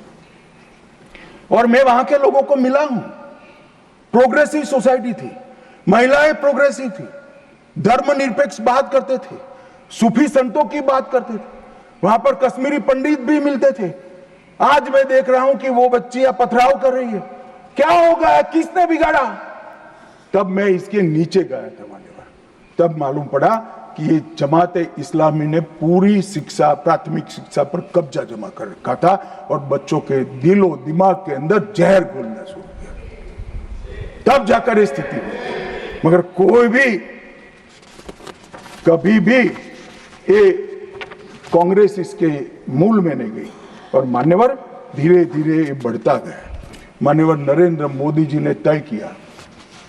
और मैं वहां के लोगों को मिला हूं। प्रोग्रेसिव सोसाइटी थी, महिलाएं प्रोग्रेसिव थी, धर्मनिरपेक्ष बात करते थे, सूफी संतों की बात करते थे, वहां पर कश्मीरी पंडित भी मिलते थे। आज मैं देख रहा हूं कि वो बच्चियां पथराव कर रही है। क्या होगा, किसने बिगाड़ा? तब मैं इसके नीचे गया था मान्यवर, तब मालूम पड़ा कि ये जमाते इस्लामी ने पूरी शिक्षा, प्राथमिक शिक्षा पर कब्जा जमा कर रखा था और बच्चों के दिलो दिमाग के अंदर जहर घोलना शुरू किया, तब जाकर ये स्थिति हुई। मगर कोई भी कभी भी ये कांग्रेस इसके मूल में नहीं गई और मान्यवर धीरे धीरे ये बढ़ता गया। मान्यवर नरेंद्र मोदी जी ने तय किया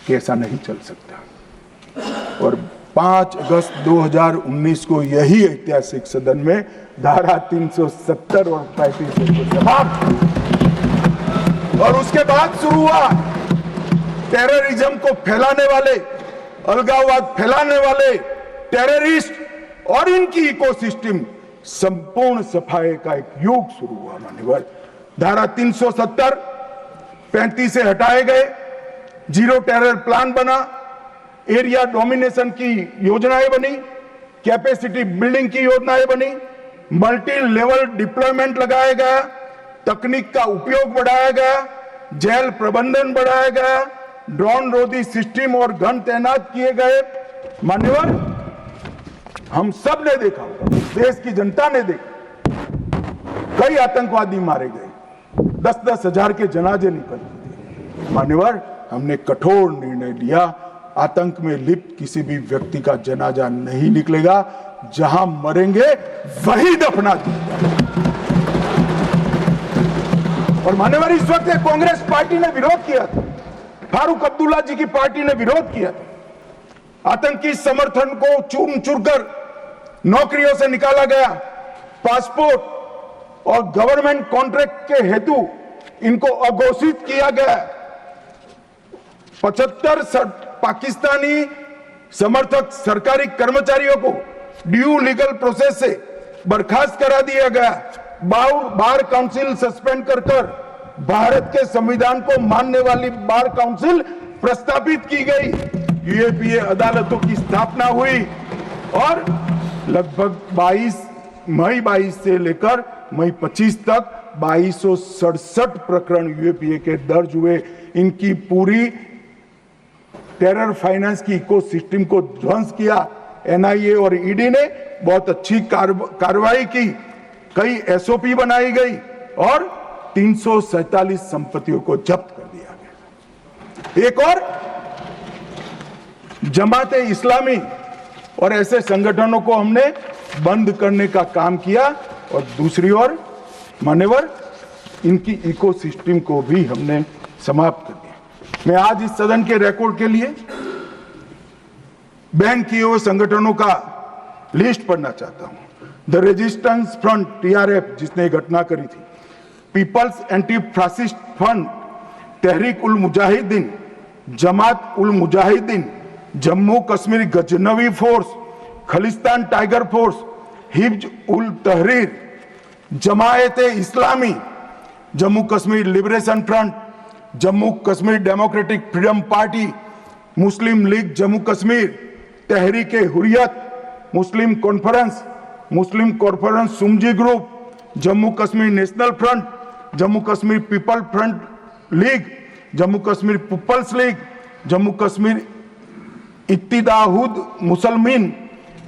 कि ऐसा नहीं चल सकता और 5 अगस्त 2019 को यही ऐतिहासिक सदन में धारा 370 और 35 को समाप्त, और उसके बाद शुरू हुआ टेररिज्म को फैलाने वाले, अलगाववाद फैलाने वाले टेररिस्ट और इनकी इकोसिस्टम संपूर्ण सफाई का एक युग शुरू हुआ मान्यवर। धारा 370 35 से हटाए गए, जीरो टेरर प्लान बना, एरिया डोमिनेशन की योजनाएं बनी, कैपेसिटी बिल्डिंग की योजनाएं बनी, मल्टी लेवल डिप्लॉयमेंट लगाया गया, तकनीक का उपयोग बढ़ाया गया, जेल प्रबंधन बढ़ाया गया, ड्रोन रोधी सिस्टम और गन तैनात किए गए। मान्यवर हम सब ने देखा, देश की जनता ने देखा, कई आतंकवादी मारे गए, 10-10 हजार के जनाजे निकलते थे। मान्यवर हमने कठोर निर्णय लिया, आतंक में लिप्त किसी भी व्यक्ति का जनाजा नहीं निकलेगा, जहां मरेंगे वही दफना दिया। और मान्यवर इस वक्त कांग्रेस पार्टी ने विरोध किया था, फारूक अब्दुल्ला जी की पार्टी ने विरोध किया था। आतंकी समर्थन को चूर चूर कर नौकरियों से निकाला गया, पासपोर्ट और गवर्नमेंट कॉन्ट्रैक्ट के हेतु इनको अघोषित किया गया। 75 पाकिस्तानी समर्थक सरकारी कर्मचारियों को ड्यू लीगल प्रोसेस से बर्खास्त करा दिया गया। बार काउंसिल सस्पेंड कर भारत के संविधान को मानने वाली बार काउंसिल प्रस्तावित की गई। यूएपीए अदालतों की स्थापना हुई और लगभग मई 22 से लेकर मई 25 तक 2267 प्रकरण यूएपीए के दर्ज हुए। इनकी पूरी टेरर फाइनेंस की इकोसिस्टम को ध्वंस किया। एनआईए और ईडी ने बहुत अच्छी कार्रवाई की, कई एसओपी बनाई गई और 347 संपत्तियों को जब्त कर दिया गया। एक और जमाते इस्लामी और ऐसे संगठनों को हमने बंद करने का काम किया और दूसरी ओर मान्यवर इनकी इकोसिस्टम को भी हमने समाप्त कर दिया। मैं आज इस सदन के रिकॉर्ड के लिए बैन किए हुए संगठनों का लिस्ट पढ़ना चाहता हूं। द रेजिस्टेंस फ्रंट टीआरएफ जिसने घटना करी थी, People's Anti Fascist Front, Tehreek ul Mujahideen, Jamaat ul Mujahideen, Jammu Kashmir Ghaznavi Force, Khalistan Tiger Force, हिब्ज ul Tahrir, Jamaat Islami, Jammu Kashmir Liberation Front, Jammu Kashmir Democratic Freedom Party, Muslim League Jammu Kashmir, Tehreek Hurriyat, Muslim Conference Sumji Group, Jammu Kashmir National Front, Jammu Kashmir People Front League, Jammu Kashmir People's League, Jammu Kashmir Ittihad Musalman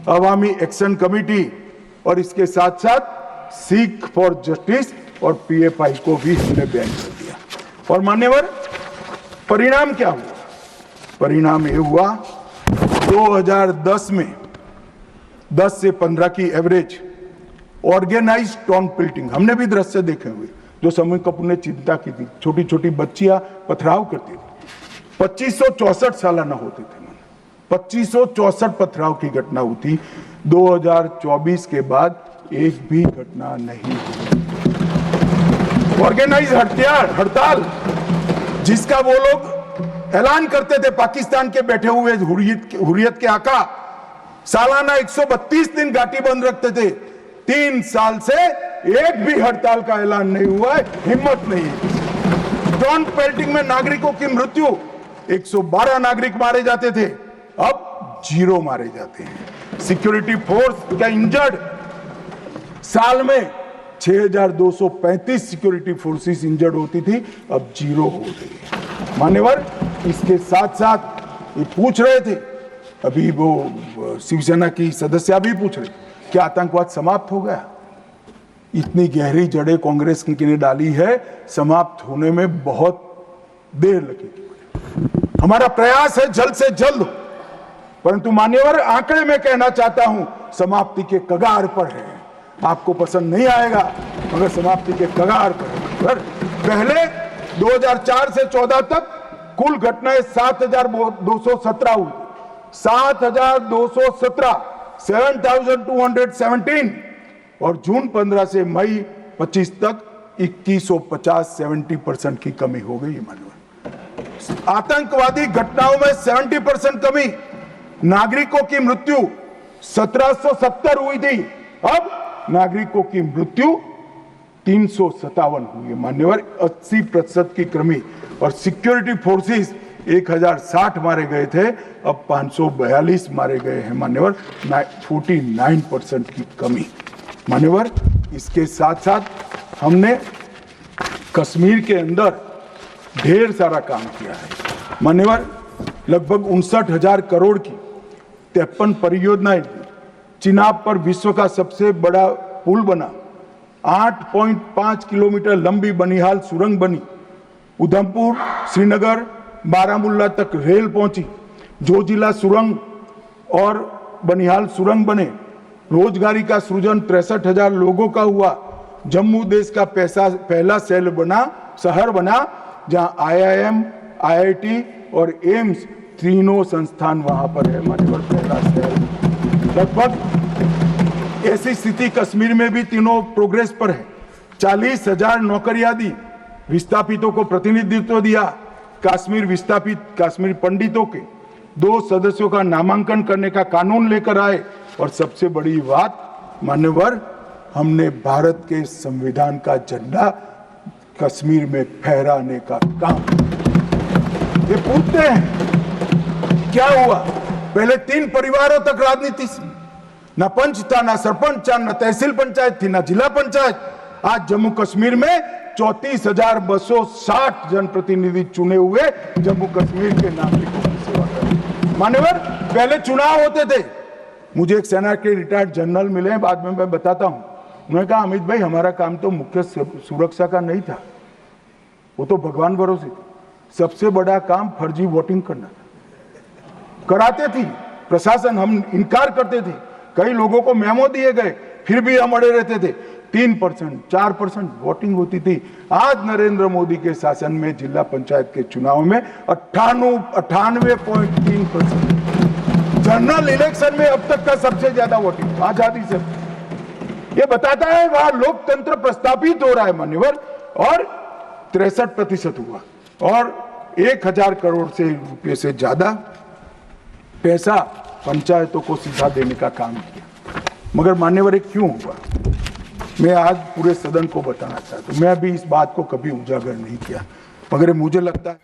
Awami Action Committee और इसके साथ साथ सिख फॉर जस्टिस और पीएफआई को भी हमने बैन कर दिया। और मान्यवर परिणाम क्या हुआ? परिणाम ये हुआ 2010 में 10 से 15 की एवरेज ऑर्गेनाइज टाउन पिल्टिंग हमने भी दृश्य देखे हुए, जो समय कपूर ने चिंता की थी। छोटी छोटी बच्चियां पथराव करती थी। 2564 सालाना होते थे, 2564 पथराव की घटना हुई। 2024 के बाद एक भी घटना नहीं हुई। ऑर्गेनाइज हड़ताल जिसका वो लोग ऐलान करते थे, पाकिस्तान के बैठे हुए हुर्रियत के आका सालाना 132 दिन घाटी बंद रखते थे। 3 साल से एक भी हड़ताल का ऐलान नहीं हुआ है, हिम्मत नहीं है। टाउन पेल्टिंग में नागरिकों की मृत्यु, 112 नागरिक मारे जाते थे, अब जीरो मारे जाते हैं। सिक्योरिटी फोर्स का इंजर्ड साल में 6,235 सिक्योरिटी फोर्सेस इंजर्ड होती थी, अब जीरो हो गई है। मान्यवर, इसके साथ साथ ये पूछ रहे थे, अभी वो शिवसेना की सदस्य भी पूछ रहे, क्या आतंकवाद समाप्त हो गया? इतनी गहरी जड़ें कांग्रेस की ने डाली है, समाप्त होने में बहुत देर लगेगी। हमारा प्रयास है जल्द से जल्द, परंतु मान्यवर आंकड़े में कहना चाहता हूं समाप्ति के कगार पर है। आपको पसंद नहीं आएगा मगर समाप्ति के कगार पर। पहले 2004 से 14 तक कुल घटनाएं 7,217 हुई, 7,217, 7,217, और जून 15 से मई 25 तक 2150, 70% की कमी हो गई। मानव आतंकवादी घटनाओं में 70% कमी। नागरिकों की मृत्यु 1770 हुई थी, अब नागरिकों की मृत्यु 357 हुई है। मान्यवर, 80% की कमी। और सिक्योरिटी फोर्सेस 1060 मारे गए थे, अब 542 मारे गए हैं। मान्यवर, 49% की कमी। मान्यवर, इसके साथ साथ हमने कश्मीर के अंदर ढेर सारा काम किया है। मान्यवर, लगभग 59,000 करोड़ की 53 परियोजनाएं, चिनाब पर विश्व का सबसे बड़ा पुल बना, 8.5 किलोमीटर लंबी बनिहाल सुरंग बनी, उधमपुर श्रीनगर बारामुल्ला तक रेल पहुंची, जोजिला सुरंग और बनिहाल सुरंग बने, रोजगारी का सृजन 63,000 लोगों का हुआ, जम्मू देश का पहला शहर बना जहां IIM, IIT और एम्स तीनों संस्थान वहां पर है। मान्यवर, पहला शहर। लगभग ऐसी स्थिति कश्मीर में भी तीनों प्रोग्रेस पर है। 40,000 नौकरियां दी, विस्थापितों को प्रतिनिधित्व दिया। कश्मीर विस्थापित कश्मीर पंडितों के 2 सदस्यों का नामांकन करने का कानून लेकर आए, और सबसे बड़ी बात मान्यवर, हमने भारत के संविधान का झंडा कश्मीर में फहराने का काम। ये पूछते हैं क्या हुआ? पहले 3 परिवारों तक राजनीति, ना पंच था, ना सरपंच था, ना तहसील पंचायत थी, ना जिला पंचायत। आज जम्मू कश्मीर में 34,260 जनप्रतिनिधि चुने हुए जम्मू कश्मीर के नागरिकों की सेवा कर। मान्यवर, पहले चुनाव होते थे। मुझे एक सेना के रिटायर्ड जनरल मिले, बाद में मैं बताता हूं। उन्होंने कहा, अमित भाई, हमारा काम तो मुख्य सुरक्षा का नहीं था, वो तो भगवान भरोसे था। सबसे बड़ा काम फर्जी वोटिंग करना था। कराते थी प्रशासन, हम इनकार करते थे। कई लोगों को मेमो दिए गए, फिर भी हम अड़े रहते थे। 3%, 4% वोटिंग होती थी। आज नरेंद्र मोदी के शासन में जिला पंचायत के चुनाव में 98.3%। जनरल इलेक्शन में अब तक का सबसे ज्यादा वोटिंग आजादी से। ये बताता है वहां लोकतंत्र प्रस्थापित हो रहा है। मान्यवर, और 63% हुआ, और 1,000 करोड़ से रुपये से ज्यादा पैसा पंचायतों को सीधा देने का काम किया। मगर मान्यवर, क्यों हुआ? मैं आज पूरे सदन को बताना चाहता हूं। मैं भी इस बात को कभी उजागर नहीं किया, मगर मुझे लगता है